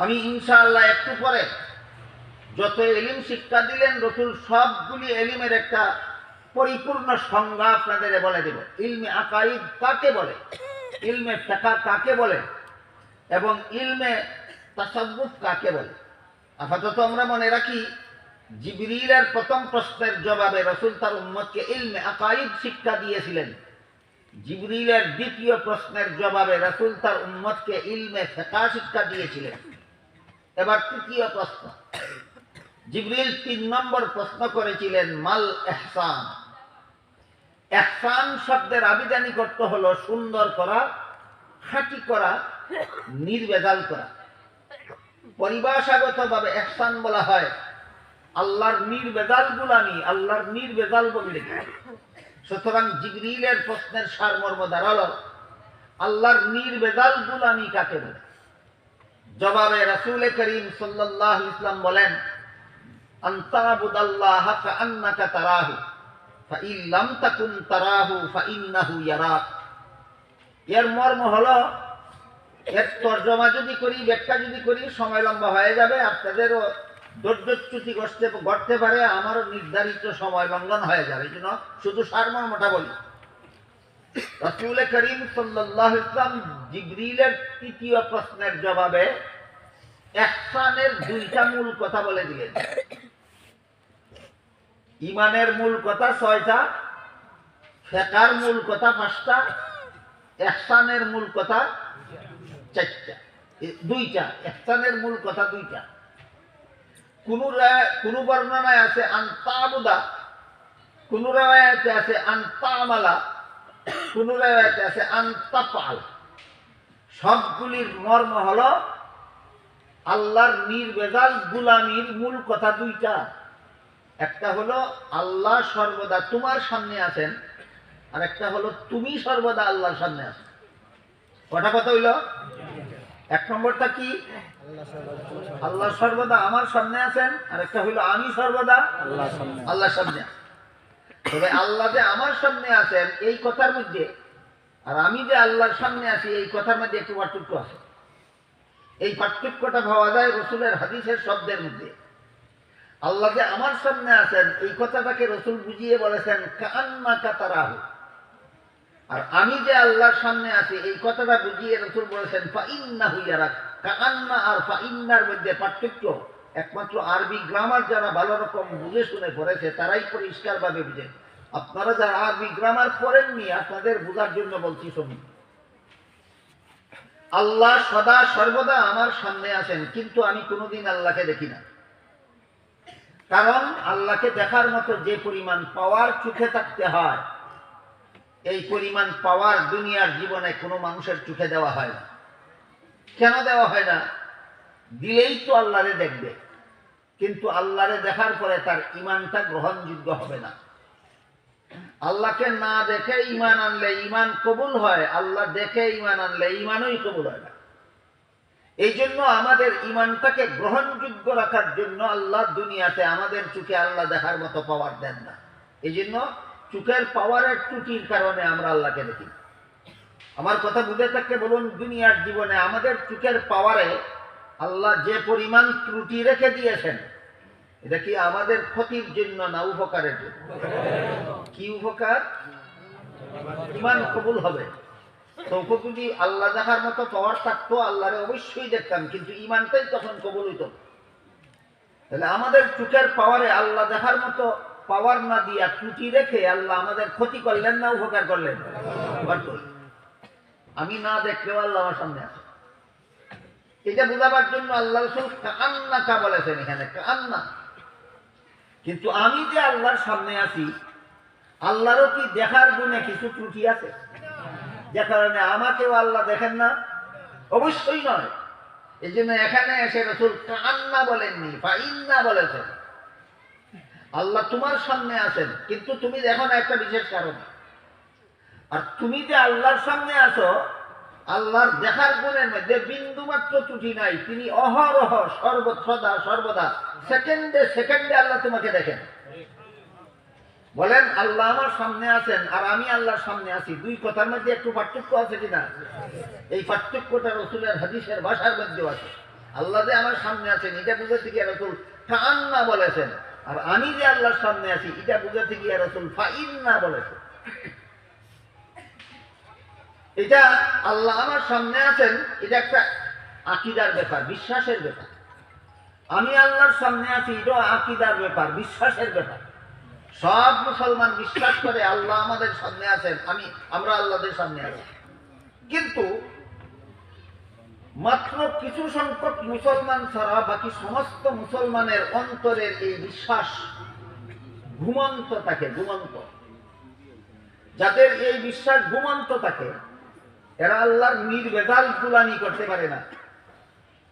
B: আমি ইনশাআল্লাহ একটু পরে যত ইলম শিক্ষা দিলেন রাসূল সবগুলি ইলমের একটা পরিপূর্ণ সংজ্ঞা আপনাদের বলে দেব। ইলমে আকাইদ কাকে বলে, ইলমে ফিকহ কাকে বলে, এবং ইলমে তাসাউফ কাকে বলে। আপাতত আমরা মনে রাখি, জিবরিলের প্রথম প্রশ্নের জবাবে রাসূল তার উম্মতকে ইলমে আকাইদ শিক্ষা দিয়েছিলেন। জিবরিলের দ্বিতীয় প্রশ্নের জবাবে রাসূল তার উম্মতকে ইলমে ফিকহ শিক্ষা দিয়েছিলেন। এবার তৃতীয় প্রশ্ন। জিবরিল 3 নম্বর প্রশ্ন করেছিলেন, মাল ইহসান। ইহসান শব্দের আবিধানিক অর্থ হলো সুন্দর করা, খাঁটি করা, নির্ভেজাল করা। পরিভাষাগতভাবে ইহসান বলা হয় আল্লাহর নির্ভেজাল গোলামি, আল্লাহর নির্ভেজাল বন্দেগী। সুতরাং জিবরিলের প্রশ্নের সারমর্ম দাঁড়ালো আল্লাহর নির্ভেজাল গোলামি কাকে বলে। জবাবে রাসূল করিম সাল্লাল্লাহু আলাইহি ওয়াসাল্লাম বলেন, আনতাবুদাল্লাহা কাআন্নাকা তারাহু ফাইন লাম তাকুন তারাহু ফাইন্নাহু ইয়ারাক। এর মর্ম হলো, এর তর্জমা যদি করি, ব্যাখ্যা যদি করি, সময় লম্বা হয়ে যাবে, আপনাদেরও ধৈর্যচ্যুতি ঘটতে পারে, আমারও নির্ধারিত সময় লঙ্ঘন হয়ে যাবে। এই জন্য শুধু সারমর্মটা বলি। রাসূল করিম সাল্লাল্লাহু আলাইহি ওয়াসাল্লাম জিবরিলের তৃতীয় প্রশ্নের জবাবে ইহসানের 2টা মূল কথা বলে দিলেন। ইমানের মূল কথা 6টা, ফিকহের মূল কথা 5টা, ইহসানের মূল কথা 4টা, 2টা। ইহসানের মূল কথা 2টা। কোন বর্ণনায় আছে আনতাবুদা, কোন রাওয়ায়াতে আছে আনতামালা, কোন রাওয়ায়াতে আছে আনতাফাল। সবগুলির মর্ম হলো আল্লাহর নির্ভেজাল গোলামির মূল কথা 2টা। একটা হলো আল্লাহ সর্বদা তোমার সামনে আছেন, আর একটা হলো তুমি সর্বদা আল্লাহর সামনে আছেন। কটা কথা হইল? 1 নম্বরটা কি? আল্লাহ সর্বদা আমার সামনে আছেন, আর একটা হইল আমি সর্বদা আল্লাহর সামনে আছি। তবে আল্লাহ যে আমার সামনে আছেন এই কথার মধ্যে আর আমি যে আল্লাহর সামনে আছি এই কথার মধ্যে একটু পার্থক্য আছে। এই পার্থক্যটা পাওয়া যায় রাসূলের হাদিসের শব্দের মধ্যে। আল্লাহ যে আমার সামনে আছেন এই কথাটাকে রাসূল বুঝিয়ে বলেছেন কাআন্নাকা তারাহু, আর আমি যে আল্লাহর সামনে আছি এই কথাটা বুঝিয়ে রাসূল বলেছেন ফাইন্নাহু ইয়ারাক। কাআন্না আর ফাইন্নার মধ্যে পার্থক্য একমাত্র আরবি গ্রামার যারা ভালো রকম বুঝে শুনে পড়েছে তারাই পরিষ্কারভাবে বুঝে। আপনারা যারা আরবি গ্রামার পড়েননি আপনাদের বোঝার জন্য বলছি, শুনুন। আল্লাহ সদা সর্বদা আমার সামনে আছেন, কিন্তু আমি কোনোদিন আল্লাহকে দেখি না। কারণ আল্লাহকে দেখার মতো যে পরিমাণ পাওয়ার চোখে থাকতে হয়, এই পরিমাণ পাওয়ার দুনিয়ার জীবনে কোনো মানুষের চোখে দেওয়া হয় না। কেন দেওয়া হয় না? দিলেই তো আল্লাহরে দেখবে, কিন্তু আল্লাহরে দেখার পরে তার ঈমানটা গ্রহণযোগ্য হবে না। আল্লাহকে না দেখে ঈমান আনলে ঈমান কবুল হয়, আল্লাহ দেখে ঈমান আনলে ঈমানই কবুল হয় না। এই জন্য আমাদের ঈমানটাকে গ্রহণযোগ্য রাখার জন্য আল্লাহ দুনিয়াতে আমাদের চোখে আল্লাহ দেখার মতো পাওয়ার দেন না। এই জন্য চোখের পাওয়ারের ত্রুটির কারণে আমরা আল্লাহকে দেখি। আমার কথা বুঝে থাকলে বলুন, দুনিয়ার জীবনে আমাদের চোখের পাওয়ারে আল্লাহ যে পরিমাণ ত্রুটি রেখে দিয়েছেন, এটা কি আমাদের ক্ষতির জন্য না উপকারের জন্য? কি উপকার? ঈমান কবুল হবে। তো যদি আল্লাহ দেখার মতো পাওয়ার থাকতো, আল্লাহরে অবশ্যই দেখতাম, কিন্তু ঈমানটাই তখন কবুল হইত। তাহলে আমাদের চোখের পাওয়ারে আল্লাহ দেখার মতো পাওয়ার না দিয়া ত্রুটি রেখে আল্লাহ আমাদের ক্ষতি করলেন না উপকার করলেন? আমি না দেখলেও আল্লাহ আমার সামনে আছে। এটা বোঝাবার জন্য আল্লাহ রাসূল কান্না কা বলেছেন এখানে, কান্না। কিন্তু আমি যে আল্লাহর সামনে আছি, আল্লাহরও কি দেখার গুণে কিছু ত্রুটি আছে, যে কারণে আমাকেও আল্লাহ দেখেন না? অবশ্যই নয়। এই জন্য এখানে এসে রাসূল কান্না বলেননি, ফাইন্না বলেছেন। আল্লাহ তোমার সামনে আছেন, কিন্তু তুমি দেখো না একটা বিশেষ কারণে। আর তুমি যে আল্লাহর সামনে আছো, আল্লাহর দেখার গুণের মধ্যে বিন্দু মাত্র ত্রুটি নাই। তিনি অহরহ সর্বদা সর্বদা সেকেন্ডে সেকেন্ডে আল্লাহ তোমাকে দেখেন। বলেন আল্লাহ আমার সামনে আছেন আর আমি আল্লাহর সামনে আছি, দুই কথার মধ্যে একটু পার্থক্য আছে কিনা? এই পার্থক্যটা রাসূলের হাদিসের ভাষার মধ্যে আছে। আল্লাহ যে আমার সামনে আছেন এটা বুঝাতে গিয়ে রাসূল কান্না বলেছেন, আর আমি যে আল্লাহর সামনে আছি এটা বুঝাতে গিয়ে রাসূল ফাইন্না বলেছেন। এটা আল্লাহ আমার সামনে আছেন, এটা একটা আকীদার ব্যাপার, বিশ্বাসের ব্যাপার। আমি আল্লাহর সামনে আছি, এটা আকীদার ব্যাপার, বিশ্বাসের ব্যাপার। সব মুসলমান বিশ্বাস করে আল্লাহ আমাদের সামনে আছেন, আমরা আল্লাহদের সামনে আছি। কিন্তু মাত্র কিছু সংখ্যক মুসলমান ছাড়া বাকি সমস্ত মুসলমানের অন্তরের এই বিশ্বাস ঘুমন্ত থাকে, ঘুমন্ত। যাদের এই বিশ্বাস ঘুমন্ত থাকে, এরা আল্লাহর নির্ভেজাল গোলামি করতে পারে না।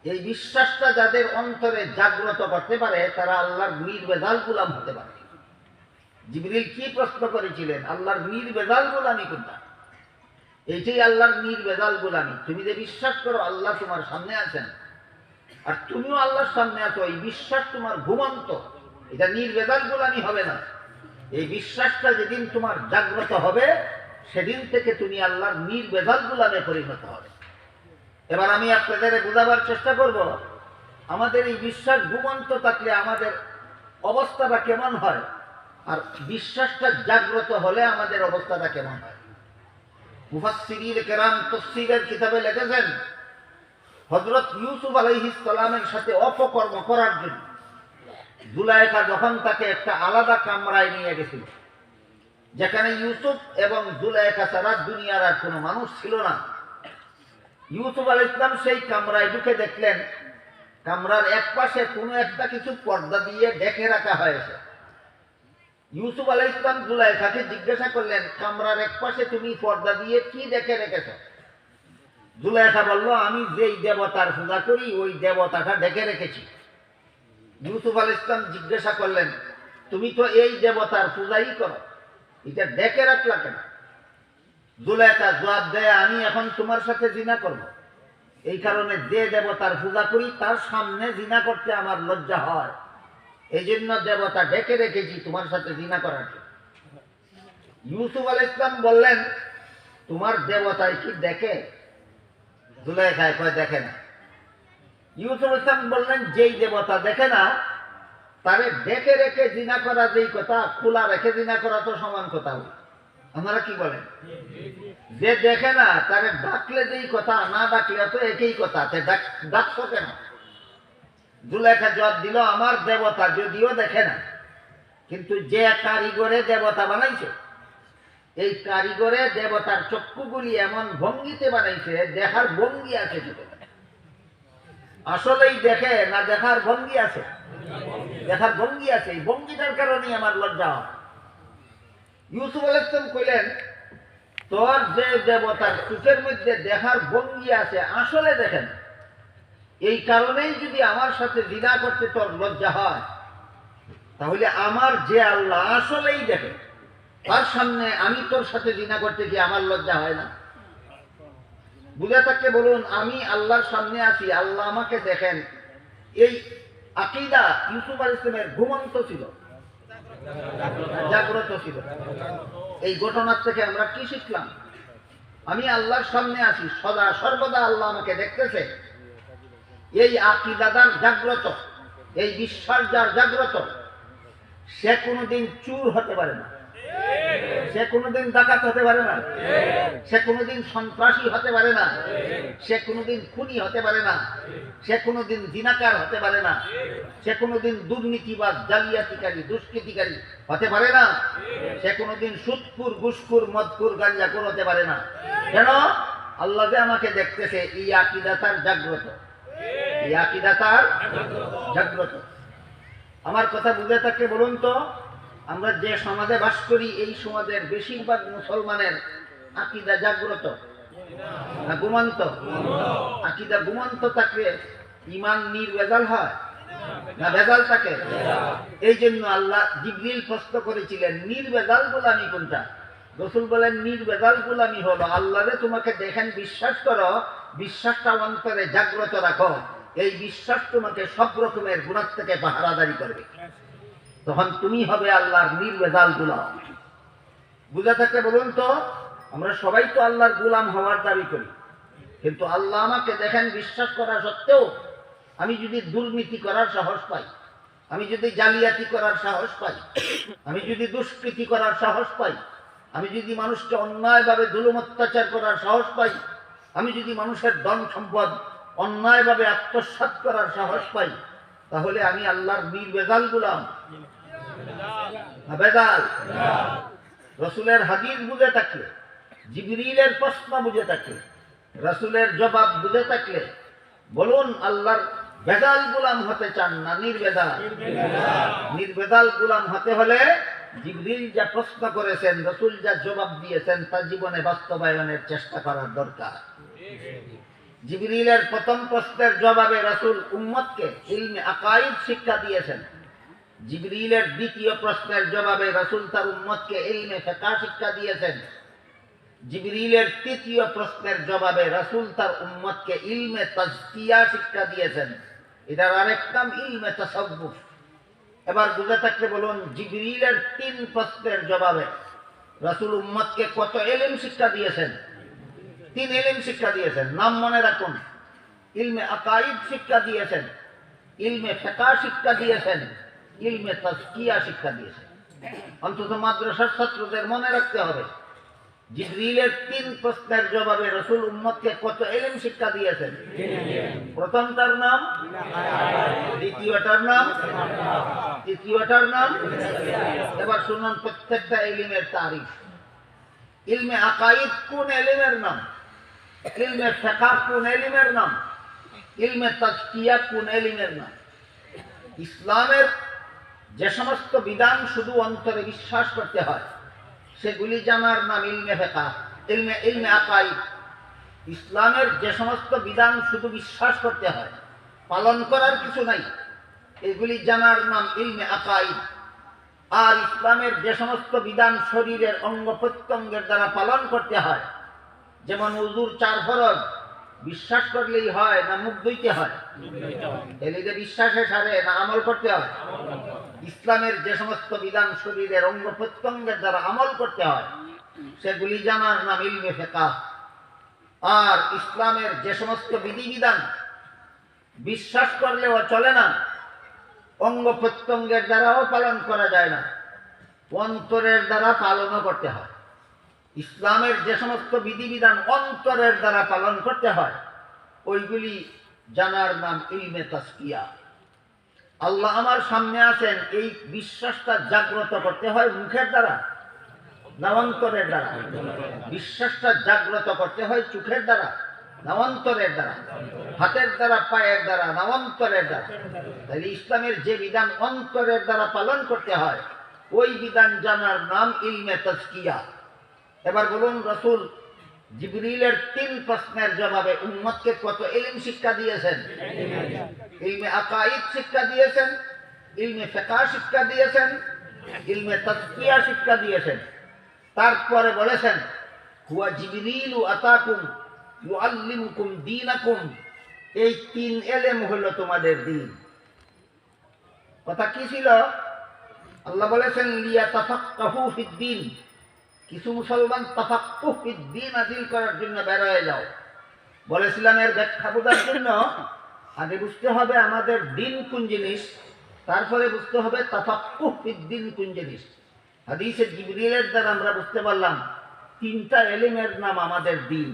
B: এই বিশ্বাসটা যাদের অন্তরে জাগ্রত করতে পারে, তারা আল্লাহর নির্ভেজাল গোলাম হতে পারে। জিবরিল কি প্রশ্ন করেছিলেন? আল্লাহর নির্ভেজাল গোলামি কোনটা? এইটাই আল্লাহর নির্ভেজাল গোলামি। তুমি যে বিশ্বাস করো আল্লাহ তোমার সামনে আছেন, আর তুমিও আল্লাহর সামনে আছো, এই বিশ্বাস তোমার ঘুমন্ত, এটা নির্ভেজাল গোলামি হবে না। এই বিশ্বাসটা যেদিন তোমার জাগ্রত হবে, সেদিন থেকে তুমি আল্লাহর নির্ভেজাল গোলামে পরিণত হবে। এবার আমি আপনাদের বোঝাবার চেষ্টা করব, আমাদের এই বিশ্বাস ঘুমন্ত থাকলে আমাদের অবস্থাটা কেমন হয়, আর বিশ্বাসটা জাগ্রত হলে আমাদের অবস্থাটা কেমন হয়। মুফাসসিরিন কেরাম তাফসীরের কিতাবে লিখেছেন, হযরত ইউসুফ আলাইহিস সালামের সাথে অপকর্ম করার জন্য জুলাইখা যখন তাকে একটা আলাদা কামরায় নিয়ে গেছিল, যেখানে ইউসুফ এবং জুলাইখা ছাড়া দুনিয়ার আর কোনো মানুষ ছিল না, ইউসুফ আলাইহিস সালাম সেই কামরায় ঢুকে দেখলেন কামরার এক পাশে কোনো একটা কিছু পর্দা দিয়ে ঢেকে রাখা হয়েছে। ইউসুফ আলাইহিস সালাম জুলাইখাকে জিজ্ঞাসা করলেন, কামরার এক পাশে তুমি পর্দা দিয়ে কি ঢেকে রেখেছ? জুলাইখা বলল, আমি যেই দেবতার পূজা করি ওই দেবতাটা ঢেকে রেখেছি। ইউসুফ আলাইহিস সালাম জিজ্ঞাসা করলেন, তুমি তো এই দেবতার পূজাই করো, এটা ঢেকে রাখলা কেন? জুলাইখা জবাব দেয়, আমি এখন তোমার সাথে জিনা করব, এই কারণে যে দেবতার পূজা করি তার সামনে জিনা করতে আমার লজ্জা হয়, এই জন্য দেবতা ঢেকে রেখেছি তোমার সাথে জিনা করার জন্য। ইউসুফ আলাইহিস সালাম বললেন, তোমার দেবতায় কি দেখে? জুলাইখা কয়, দেখে না। ইউসুফ আলাইহিস সালাম বললেন, যেই দেবতা দেখে না তারে ঢেকে রেখে জিনা করা যেই কথা, খোলা রেখে জিনা করা তো সমান কথা। আপনারা কি বলেন? যে দেখে না তারে ডাকলে যেই কথা, না ডাকলে তো একই কথা, ডাকছো কেন? জুলাইখা জবাব দিল, আমার দেবতা যদিও দেখে না, কিন্তু যে কারিগরে দেবতা বানাইছে, এই কারিগরে দেবতার চক্ষুগুলি এমন ভঙ্গিতে বানাইছে, দেখার ভঙ্গি আছে। আসলেই দেখে না দেখার ভঙ্গি আছে? দেখার ভঙ্গি আছে, এই ভঙ্গিটার কারণেই আমার লজ্জা হয়। ইউসুফ আলাইহিস সালাম কইলেন, তোর যে দেবতার চোখের মধ্যে দেখার ভঙ্গি আছে, আসলে দেখেন, এই কারণেই যদি আমার সাথে জিনা করতে তোর লজ্জা হয়, তাহলে আমার যে আল্লাহ আসলেই দেখে, তার সামনে আমি তোর সাথে জিনা করতে কি আমার লজ্জা হয় না? বুঝে থাকতে বলুন, আমি আল্লাহর সামনে আছি, আল্লাহ আমাকে দেখেন, এই আকীদা ইউসুফ আলাইহিস সালামের ঘুমন্ত ছিল, জাগ্রত ছিল। এই ঘটনার থেকে আমরা কি শিখলাম? আমি আল্লাহর সামনে আছি, সদা সর্বদা আল্লাহ আমাকে দেখতেছে। এই আকীদাদার জাগ্রত, এই বিশ্বাস যার জাগ্রত, সে কোনোদিন চুর হতে পারে না, সে কোনোদিন ডাকাত হতে পারে না, সে কোনোদিন সন্ত্রাসী হতে পারে না, সে কোনোদিন খুনি হতে পারে না, সে কোনোদিন জিনাকার হতে পারে না, সে কোনোদিন দুর্নীতিবাজ, জালিয়াতিকারী, দুষ্কৃতিকারী হতে পারে না, সে কোনোদিন সুদখোর, ঘুষখোর, মদখোর, গাঁজাখোর হতে পারে না। কেন? আল্লাহ যে আমাকে দেখতেছে, এই আকীদা তার জাগ্রত, এই আকীদা তার জাগ্রত। আমার কথা বুঝে থাকলে বলুন তো, আমরা যে সমাজে বাস করি, এই সমাজের বেশিরভাগ মুসলমানের আকীদা জাগ্রত না ঘুমন্ত? আকীদা ঘুমন্ত থাকলে ঈমান নির্ভেজাল হয় না ভেজাল থাকে? এই জন্য আল্লাহ জিবরিল প্রশ্ন করেছিলেন, নির্ভেজাল গোলামি কোনটা? রাসূল বলেন, নির্ভেজাল গোলামি হলো আল্লাহরে তোমাকে দেখেন বিশ্বাস করো, বিশ্বাসটা অন্তরে জাগ্রত রাখো, এই বিশ্বাস তোমাকে সব রকমের গুনাহ থেকে পাহারাদারি করবে, তখন তুমি হবে আল্লাহর নির্ভেজাল গোলাম। বুঝা থাকলে বলুন তো, আমরা সবাই তো আল্লাহর গোলাম হওয়ার দাবি করি, কিন্তু আল্লাহ আমাকে দেখেন বিশ্বাস করা সত্ত্বেও আমি যদি দুর্নীতি করার সাহস পাই, আমি যদি জালিয়াতি করার সাহস পাই, আমি যদি দুষ্কৃতি করার সাহস পাই, আমি যদি মানুষকে অন্যায়ভাবে জুলুম অত্যাচার করার সাহস পাই, আমি যদি মানুষের ধন সম্পদ অন্যায়ভাবে আত্মসাৎ করার সাহস পাই, তাহলে আমি আল্লাহর নির্ভেজাল গোলাম না ভেজাল? রাসূলের হাদিস বুঝে থাকলে, জিবরিলের প্রশ্ন বুঝে থাকলে, রাসূলের জবাব বুঝে থাকলে বলুন, আল্লাহর ভেজাল গোলাম হতে চান না নির্ভেজাল? নির্ভেজাল গোলাম হতে হলে জিবরিল যা প্রশ্ন করেছেন, রাসূল যা জবাব দিয়েছেন, তা জীবনে বাস্তবায়নের চেষ্টা করার দরকার। জিবরিলের প্রথম প্রশ্নের জবাবে রাসূল উম্মতকে ইলমে আকাইদ শিক্ষা দিয়েছেন। জিবরিলের দ্বিতীয় প্রশ্নের জবাবে রাসূল তার উম্মতকে ইলমে ফিকহ শিক্ষা দিয়েছেন। জিবরিলের তৃতীয় প্রশ্নের জবাবে রাসূল তার উম্মতকে ইলমে তাজকিয়া শিক্ষা দিয়েছেন। এটার আরেক নাম ইলমে তাসাউফ। এবার বুঝে থাকলে বলুন, জিবরিলের 3 প্রশ্নের জবাবে রাসূল উম্মতকে কত ইলম শিক্ষা দিয়েছেন? 3 ইলম শিক্ষা দিয়েছেন। নাম মনে রাখুন, ইলমে আকাইদ শিক্ষা দিয়েছেন, ইলমে ফিকহ শিক্ষা দিয়েছেন, ইলমে তাজকিয়া শিক্ষা দিয়েছেন। অন্তত মাদ্রাসার ছাত্রদের মনে রাখতে হবে, জিবরিলের 3 প্রশ্নের জবাবে রাসূল উম্মতকে কত ইলম শিক্ষা দিয়েছেন? প্রথমটার নাম, দ্বিতীয়টার নাম, তৃতীয়টার নাম। এবার শুনুন প্রত্যেকটা ইলমের তারিফ। ইলমে আকাইদ কোন ইলমের নাম? ইলমে ফিকহ কোন ইলমের নাম? ইলমে তাজকিয়া কোন ইলমের নাম? ইসলামের যে সমস্ত বিধান শুধু অন্তরে বিশ্বাস করতে হয়, সেগুলি জানার নাম ইলমে ফিকহ, ইলমে আকাইদ। ইসলামের যে সমস্ত বিধান শুধু বিশ্বাস করতে হয়, পালন করার কিছু নাই, এগুলি জানার নাম ইলমে আকাইদ। আর ইসলামের যে সমস্ত বিধান শরীরের অঙ্গ প্রত্যঙ্গের দ্বারা পালন করতে হয়, যেমন ওযুর 4 ফরজ, বিশ্বাস করলেই হয় না মুখ ধুইতে হয়? এলে যে বিশ্বাসে সারে না আমল করতে হয়? ইসলামের যে সমস্ত বিধান শরীরের অঙ্গ প্রত্যঙ্গের দ্বারা আমল করতে হয়, সেগুলি জানার নাম ইলমে ফিকহ। আর ইসলামের যে সমস্ত বিধিবিধান বিশ্বাস করলেও চলে না, অঙ্গ প্রত্যঙ্গের দ্বারাও পালন করা যায় না, অন্তরের দ্বারা পালনও করতে হয়। ইসলামের যে সমস্ত বিধিবিধান অন্তরের দ্বারা পালন করতে হয়, ওইগুলি জানার নাম ইলমে তাজকিয়া। আল্লাহ আমার সামনে আছেন, এই বিশ্বাসটা জাগ্রত করতে হয় মুখের দ্বারা না অন্তরের দ্বারা? বিশ্বাসটা জাগ্রত করতে হয় চোখের দ্বারা না অন্তরের দ্বারা? হাতের দ্বারা, পায়ের দ্বারা না অন্তরের দ্বারা? তাহলে ইসলামের যে বিধান অন্তরের দ্বারা পালন করতে হয়, ওই বিধান জানার নাম ইলমে তাজকিয়া। এবার বলুন, রাসূল জিবরিলের 3 প্রশ্নের জবাবে উম্মতকে কত ইলম শিক্ষা দিয়েছেন? ইলমে আকাইদ শিক্ষা দিয়েছেন, ইলমে ফিকহ শিক্ষা দিয়েছেন, ইলমে তাজকিয়া শিক্ষা দিয়েছেন। তারপরে বলেছেন হুয়া জিবরিলু আতাকুম ইউআল্লিমুকুম দীনাকুম, এই 3 ইলম হলো তোমাদের দ্বীন। কথা কি ছিল? আল্লাহ বলেছেন লিয়াতাফাক্কাহু ফিদ্দীন, কিছু মুসলমান তাফাক্কুহ ফিদ্দীন হাসিল করার জন্য বের হয়ে যাও। বলেছিলাম এর ব্যাখ্যা বোঝার জন্য আগে বুঝতে হবে আমাদের দ্বীন কোন জিনিস, তারপরে বুঝতে হবে তাফাক্কুহ ফিদ্দীন কোন জিনিস। হাদিসে জিবরিলের দ্বারা আমরা বুঝতে পারলাম 3টা ইলমের নাম আমাদের দ্বীন।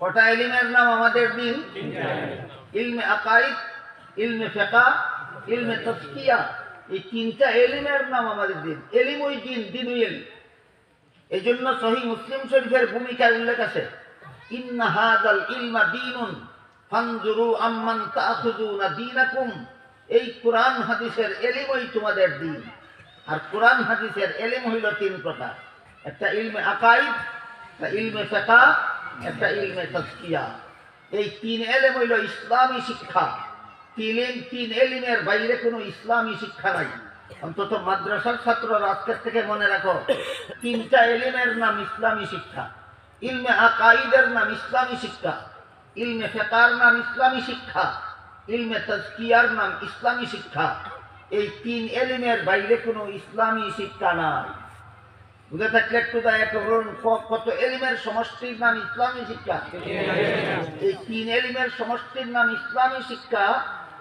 B: কটা ইলমের নাম আমাদের দ্বীন? ইলমে আকাইদ, ইলমে ফিকহ, ইলমে তাজকিয়া, এই 3টা ইলমের নাম আমাদের দ্বীন। ইলম ওই দ্বীন, দ্বীন ওই ইলম। এই জন্য সহিহ মুসলিম শরীফের ভূমিকায় উল্লেখ আছে ইন্না হাযাল ইলমা দীনুন ফানজুরু আম্মান তাআখুযুনা দীনাকুম, এই কোরআন হাদিসের ইলমই তোমাদের দ্বীন। আর কোরআন হাদিসের ইলম হইল 3 প্রকার, একটা ইলমে আকাইদ, একটা ইলমে ফিকহ, একটা ইলমে তাজকিয়া। এই 3 ইলম হইল ইসলামী শিক্ষা। 3 ইলমের বাইরে কোনো ইসলামী শিক্ষা নাই। অন্তত মাদ্রাসার ছাত্ররা আজকের থেকে মনে রাখো, 3টা ইলমের নাম ইসলামী শিক্ষা। ইলমে আকাইদের নাম ইসলামী শিক্ষা, ইলমে ফিকহর নাম ইসলামী শিক্ষা, ইলমে তাজকিয়ার নাম ইসলামী শিক্ষা। এই 3 ইলমের বাইরে কোনো ইসলামী শিক্ষা নাই। বুঝে থাকলে একটু দয়া করুন, কত ইলমের সমষ্টির নাম ইসলামী শিক্ষা? এই 3 ইলমের সমষ্টির নাম ইসলামী শিক্ষা,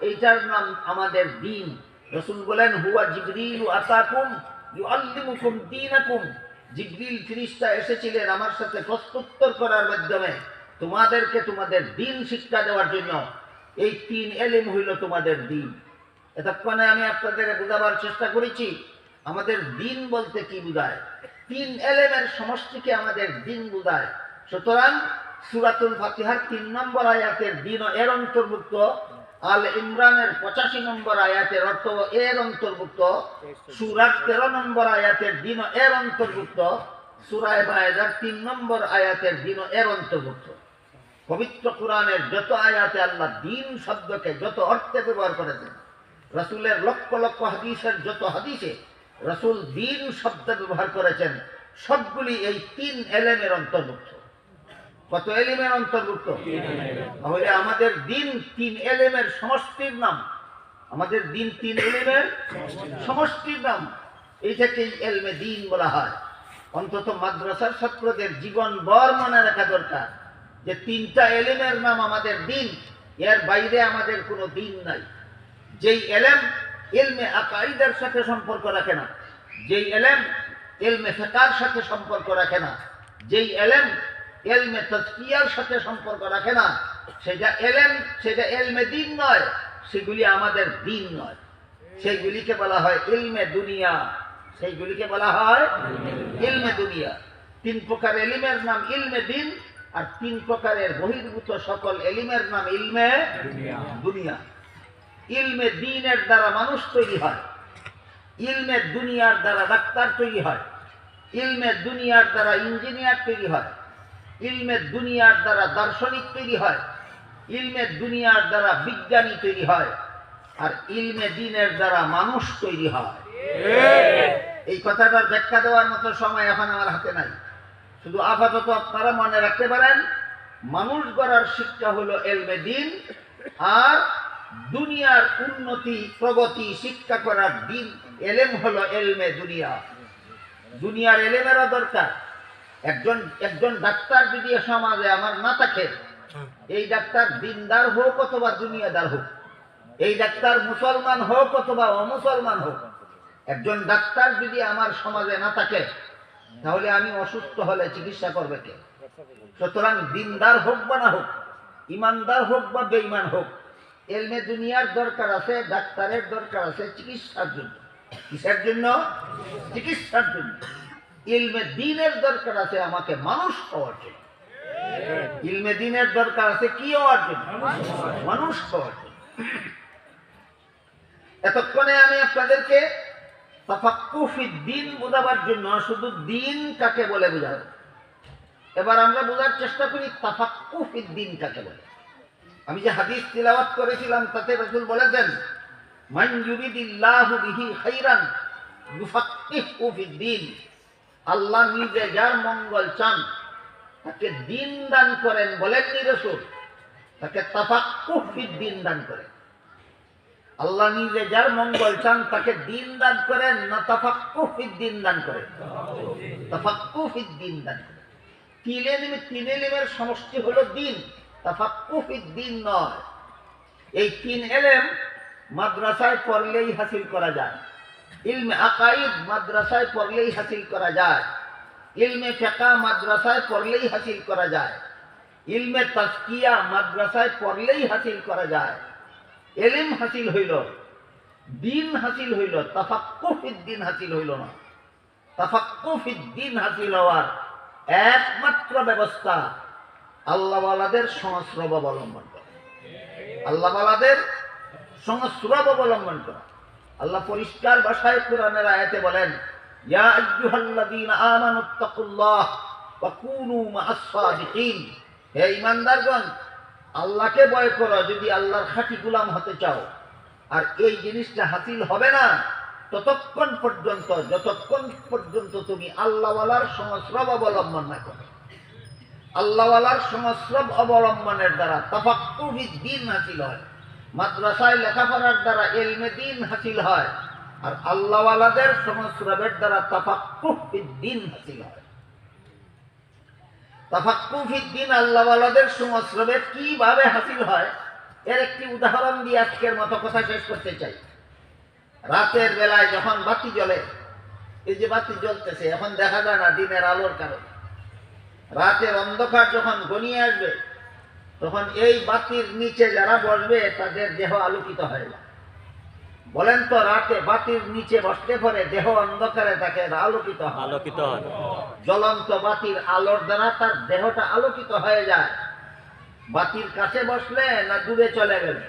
B: এইটার নাম আমাদের দ্বীন। রাসূল বলেন হুয়া জিবরিলু আতাকুম ইউআল্লিমুকুম দীনাকুম, জিবরিল ফেরেশতা এসেছিলেন আমার সাথে প্রশ্নোত্তর করার মাধ্যমে তোমাদেরকে তোমাদের দ্বীন শিক্ষা দেওয়ার জন্য। এই 3 ইলম হইল তোমাদের দ্বীন। এতক্ষণে আমি আপনাদের বোঝাবার চেষ্টা করেছি আমাদের দ্বীন বলতে কি বোঝায়। 3 ইলমের সমষ্টিকে আমাদের দ্বীন বোঝায়। সুতরাং সূরাতুল ফাতিহার 3 নম্বর আয়াতের দ্বীন এর অন্তর্ভুক্ত, আল ইমরানের 85 নম্বর আয়াতের অর্থ এর অন্তর্ভুক্ত, সূরার 13 নম্বর আয়াতের দ্বীন এর অন্তর্ভুক্ত, সূরা মায়েদার 3 নম্বর আয়াতের দ্বীন এর অন্তর্ভুক্ত। পবিত্র কোরআনের যত আয়াতে আল্লাহ দ্বীন শব্দকে যত অর্থে ব্যবহার করেছেন, রাসূলের লক্ষ লক্ষ হাদিসের যত হাদিসে রাসূল দ্বীন শব্দ ব্যবহার করেছেন, সবগুলি এই 3 ইলমের অন্তর্ভুক্ত। কত ইলমের অন্তর্ভুক্ত? তাহলে আমাদের দ্বীন 3 ইলমের সমষ্টির নাম। আমাদের দ্বীন 3 ইলমের সমষ্টির নাম। এইটাকে ইলমে দ্বীন বলা হয়। অন্তত মাদ্রাসার ছাত্রদের জীবন ভর মনে রাখা দরকার যে 3টা ইলমের নাম আমাদের দ্বীন, এর বাইরে আমাদের কোনো দ্বীন নাই। যেই ইলম ইলমে আকাইদের সাথে সম্পর্ক রাখে না, যেই ইলম ইলমে ফিকহর সাথে সম্পর্ক রাখে না, যেই ইলম ইলমে তাজকিয়ার সাথে সম্পর্ক রাখে না, সেটা ইলমে দ্বীন নয়, সেগুলি আমাদের দ্বীন নয়। সেইগুলিকে বলা হয় ইলমে দুনিয়া, সেইগুলিকে বলা হয় ইলমে দুনিয়া। 3 প্রকার ইলমের নাম ইলমে দ্বীন, আর 3 প্রকারের বহির্ভূত সকল ইলমের নাম ইলমে দুনিয়া। ইলমে দ্বীনের দ্বারা মানুষ তৈরি হয়, ইলমে দুনিয়ার দ্বারা ডাক্তার তৈরি হয়, ইলমে দুনিয়ার দ্বারা ইঞ্জিনিয়ার তৈরি হয়, ইলমে দুনিয়ার দ্বারা দার্শনিক তৈরি হয়, ইলমে দুনিয়ার দ্বারা বিজ্ঞানী তৈরি হয়, আর ইলমে দ্বীনের দ্বারা মানুষ তৈরি হয়। এই কথাটার ব্যাখ্যা দেওয়ার মতো সময় এখন আমার হাতে নাই। শুধু আপাতত আপনারা মনে রাখতে পারেন মানুষ গড়ার শিক্ষা হলো ইলমে দ্বীন, আর দুনিয়ার উন্নতি প্রগতি শিক্ষা করার দ্বীন ইলম হলো ইলমে দুনিয়া। দুনিয়ার ইলমেরও দরকার। একজন ডাক্তার যদি সমাজে আমার না থাকে, এই ডাক্তার দিনদার হোক অথবা দুনিয়াদার হোক, এই ডাক্তার মুসলমান হোক অথবা অমুসলমান হোক, একজন ডাক্তার যদি আমার সমাজে না থাকে, তাহলে আমি অসুস্থ হলে চিকিৎসা করবে কে? সুতরাং দিনদার হোক বা না হোক, ইমানদার হোক বা বেঈমান হোক, ইলমে দুনিয়ার দরকার আছে, ডাক্তারের দরকার আছে চিকিৎসার জন্য। কিসের জন্য? চিকিৎসার জন্য। ইলমে দ্বীনের দরকার আছে আমাকে মানুষ হওয়ার জন্য। ইলমে দিনের দরকার আছে কি হওয়ার জন্য? মানুষ হওয়ার জন্য। এতক্ষণে আমি আপনাদেরকে তাফাক্কুহ ফিদ্দীন বোঝাবার জন্য শুধু দিন কাকে বলে বোঝাবো। এবার আমরা বোঝার চেষ্টা করি তাফাক্কুহ ফিদ্দীন কাকে বলে। আমি যে হাদিস তিলাওয়াত করেছিলাম তাতে রাসূল বলেছেন, মান ইউরিদিল্লাহু বিহি খাইরান ইউফাক্কিহু ফিদ্দীন। আল্লাহ নিজে যার মঙ্গল চান তাকে দিন দান করেন। বলেননি রাসূল, তাকে তাফাক্কুহ ফিদ্দীন দান করেন। আল্লাহ নিজে যার মঙ্গল চান তাকে দিন দান করেন, না তাফাক্কুহ ফিদ্দীন দান করেন? তাফাক্কুহ ফিদ্দীন দান করেন। তিন ইলমের সমষ্টি হলো দিন, তাফাক্কুহ ফিদ্দীন নয়। এই তিন ইলম মাদ্রাসায় পড়লেই হাসিল করা যায়। ইলমে আকাইদ মাদ্রাসায় পড়লেই হাসিল করা যায়। ইলমে ফিকহ মাদ্রাসায় পড়লেই হাসিল করা যায়। ইলমে তাজকিয়া মাদ্রাসায় পড়লেই হাসিল করা যায়। ইলম হাসিল হইল, দিন হাসিল হইল, তাফাক্কুহ ফিদ্দীন হাসিল হইল না। তাফাক্কুহ ফিদ্দীন হাসিল হওয়ার একমাত্র ব্যবস্থা আল্লাহওয়ালাদের সংস্রব অবলম্বন করা। আল্লাহওয়ালাদের সংস্রব অবলম্বন করা। আল্লাহ পরিষ্কার ভাষায় কোরআনের আয়াতে বলেন, ইয়া আইয়ুহাল্লাযীনা আমানুত্তাকুল্লাহ ওয়া কুনু মা'আস সাদিকিন। হে ঈমানদারগণ, আল্লাহকে ভয় করো যদি আল্লাহর খাঁটি গোলাম হতে চাও। আর এই জিনিসটা হাসিল হবে না ততক্ষণ পর্যন্ত যতক্ষণ পর্যন্ত তুমি আল্লাহওয়ালার সংস্রব অবলম্বন না করো। আল্লাহওয়ালার সংস্রব অবলম্বনের দ্বারা তাফাক্কুহ ফিদ্দীন হাসিল হয়। মাদ্রাসায় লেখাপড়ার দ্বারা ইলমে দ্বীন হাসিল হয়, আর আল্লাহওয়ালাদের সংস্রবের দ্বারা তাফাক্কুহ ফিদ্দীন হাসিল হয়। তাফাক্কুহ ফিদ্দীন আল্লাহওয়ালাদের সংস্রবে কিভাবে হাসিল হয় এর একটি উদাহরণ দিয়ে আজকের মতো কথা শেষ করতে চাই। রাতের বেলায় যখন বাতি জ্বলে, এই যে বাতি জ্বলতেছে এখন দেখা যায় না দিনের আলোর কারণে। রাতের অন্ধকার যখন ঘনিয়ে আসবে তখন এই বাতির নিচে যারা বসবে তাদের দেহ আলোকিত হয়ে যায়। বলেন তো, রাতে বাতির নিচে বসতে পরে দেহ অন্ধকারে তাকে আলোকিত হয়।
C: আলোকিত হয়।
B: জ্বলন্ত বাতির আলোর দ্বারা তার দেহটা আলোকিত হয়ে যায়। বাতির কাছে বসলে না দূরে চলে গেলে,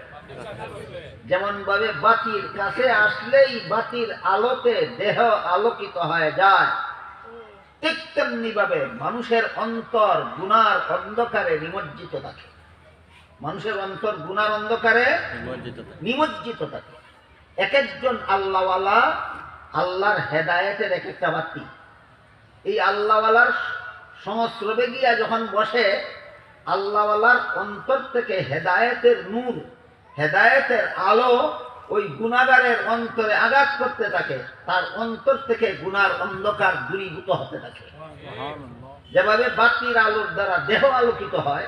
B: যেমন ভাবে বাতির কাছে আসলেই বাতির আলোতে দেহ আলোকিত হয়ে যায়, ঠিক তেমনি ভাবে মানুষের অন্তর গুনার অন্ধকারে নিমজ্জিত থাকে। মানুষের অন্তর গুনার অন্ধকারে নিমজ্জিত থাকে। এক একজন আল্লাহওয়ালা আল্লাহর হেদায়েতের এক একটা বাতি। এই আল্লাহওয়ালার সংস্রবে গিয়া যখন বসে, আল্লাহওয়ালার অন্তর থেকে হেদায়েতের নূর, হেদায়েতের আলো ওই গুনাহগারের অন্তরে আঘাত করতে থাকে। তার অন্তর থেকে গুনার অন্ধকার দূরীভূত হতে থাকে। যেভাবে বাতির আলোর দ্বারা দেহ আলোকিত হয়,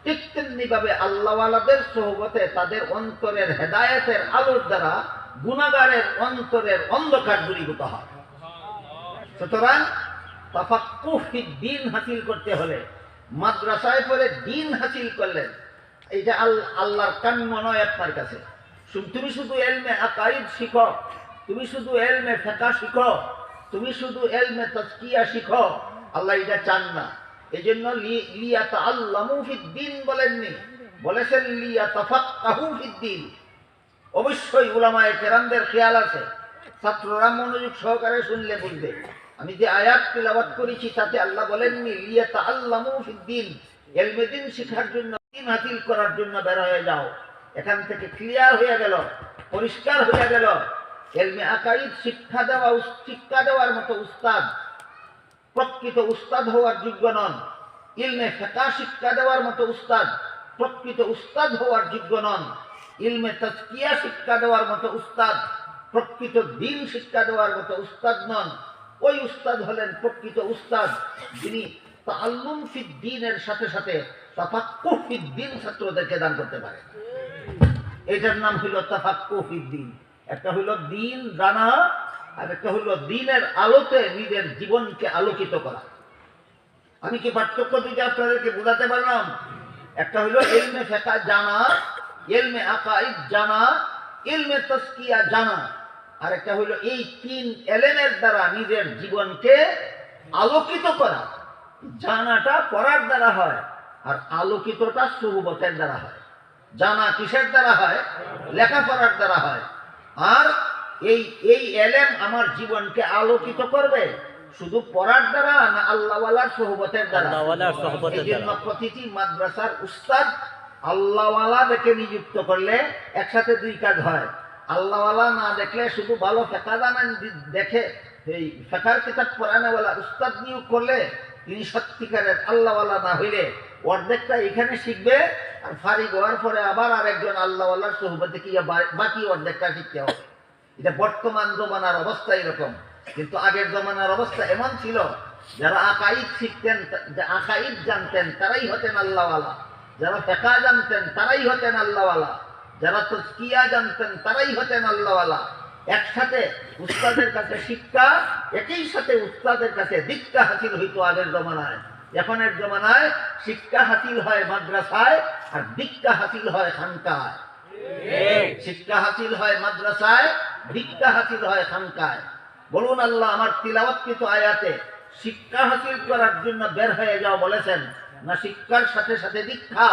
B: ঠিক তেমনি ভাবে আল্লাহওয়ালাদের সোহবতে তাদের অন্তরের হেদায়েতের আলোর দ্বারা গুনাহগারের অন্তরের অন্ধকার দূরীভূত হয়। সুতরাং তাফাক্কুহ ফিদ্দীন হাসিল করতে হলে মাদ্রাসায় পড়ে দিন হাসিল করলেন, এইটা আল্লাহর কাম্য নয় আপনার কাছে। তুমি শুধু ইলমে আকাইদ শিখো, তুমি শুধু ইলমে ফিকহ শিখো, তুমি শুধু ইলমে তাজকিয়া শিখো, আল্লাহ এটা চান না। এজন্য লিয়াতাআল্লামু ফিদ্দীন বলেননি, বলেছেন লিয়াতাফাক্কাহু ফিদ্দীন। অবশ্যই উলামায়ে কেরামদের খেয়াল আছে, ছাত্ররা মনোযোগ সহকারে শুনলে বুঝবে। আমি যে আয়াত তিলাওয়াত করেছি তাতে আল্লাহ বলেননি লিয়াতাআল্লামু ফিদ্দীন, ইলমে দ্বীন শিখার জন্য, দ্বীন হাসিল করার জন্য বের হয়ে যাও। এখান থেকে ক্লিয়ার হয়ে গেল, পরিষ্কার হয়ে গেল, ইলমে আকাইদ শিক্ষা দেওয়ার মতো উস্তাদ প্রকৃত উস্তাদ হওয়ার যোগ্য নন। ইলমে ফিকহ শিক্ষা দেওয়ার মতো উস্তাদ প্রকৃত উস্তাদ হওয়ার যোগ্য নন। ইলমে তাজকিয়া শিক্ষা দেওয়ার মতো উস্তাদ প্রকৃত দ্বীন শিক্ষা দেওয়ার মতো উস্তাদ নন। ওই উস্তাদ হলেন প্রকৃত উস্তাদ যিনি তাআল্লুম ফিদ্দীনের সাথে সাথে তাফাক্কুহ ফিদ্দীন ছাত্রদেরকে দান করতে পারে। এটার নাম হইল তাফাক্কুহ ফিদ্দীন। একটা হইল দ্বীন জানা, আর একটা হইল দ্বীনের আলোতে নিজের জীবনকে আলোকিত করা। আমি কি পার্থক্য দিকে আপনাদেরকে বোঝাতে পারলাম? একটা হইল ইলমে ফিকহ জানা, ইলমে আকাইদ জানা, ইলমে তাজকিয়া জানা, আর একটা হইল এই তিন ইলমের দ্বারা নিজের জীবনকে আলোকিত করা। জানাটা পড়ার দ্বারা হয়, আর আলোকিতটা সুহবতের দ্বারা হয়। জানা কিসের দ্বারা হয়? লেখাপড়ার দ্বারা হয়। আর এই এই এলেম আমার জীবনকে আলোকিত করবে শুধু পড়ার দ্বারা না আল্লাহওয়ালার সুহবতের দ্বারা?
C: আল্লাহওয়ালার সুহবতের
B: এই জন্য
C: দ্বারা।
B: প্রতিটি মাদ্রাসার উস্তাদ আল্লাহওয়ালা দেখে নিযুক্ত করলে একসাথে দুই কাজ হয়। আল্লাহওয়ালা না দেখলে শুধু ভালো ফেকা জানেন দেখে এই ফেকার কিতাব পড়ানোওয়ালা উস্তাদ নিয়োগ করলে তিনি সত্যিকারের আল্লাহওয়ালা না হইলে অর্ধেকটা এখানে শিখবে আর ফারিগ হওয়ার পরে আবার আরেকজন আল্লাহওয়ালার সোহবতে কি বাকি অর্ধেকটা শিখতে হবে। এটা বর্তমান জমানার অবস্থা এরকম, কিন্তু আগের জমানার অবস্থা এমন ছিল যারা আকাইদ শিখতেন, আকাইদ জানতেন তারাই হতেন আল্লাহওয়ালা, যারা ফেকা জানতেন তারাই হতেন আল্লাহওয়ালা, যারা তাজকিয়া জানতেন তারাই হতেন আল্লাহওয়ালা। একসাথে উস্তাদের কাছে শিক্ষা, একই সাথে উস্তাদের কাছে দীক্ষা হাসিল হইতো আগের জমানায়। এখনের জমানায় শিক্ষা হাসিল হয় মাদ্রাসায় আর দীক্ষা হাসিল হয় খানকায়। শিক্ষা হাসিল হয় মাদ্রাসায়, দীক্ষা হাসিল হয় খানকায়। বলুন আল্লাহ আমার তিলাওয়াতকৃত আয়াতে শিক্ষা হাসিল করার জন্য বের হয়ে যাও বলেছেন না শিক্ষার সাথে সাথে দীক্ষা?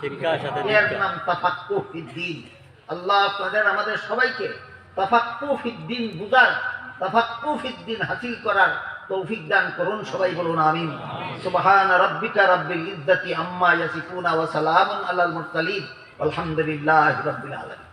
C: শিক্ষার সাথে
B: এর
C: দীক্ষা।
B: নাম তাফাক্কুহ ফিদ্দীন। আল্লাহ আপনাদের আমাদের সবাইকে তাফাক্কুহ ফিদ্দীন বুঝার, তাফাক্কুহ ফিদ্দীন হাসিল করার তৌফিক দান করুন। সবাই বলুন আমিন। সুবহান রাব্বিকা রাব্বিল ইজ্জাতি আম্মা ইয়াসিফুন ওয়া সালামুন আলাল মুরসালিন আলহামদুলিল্লাহি রাব্বিল আলামিন।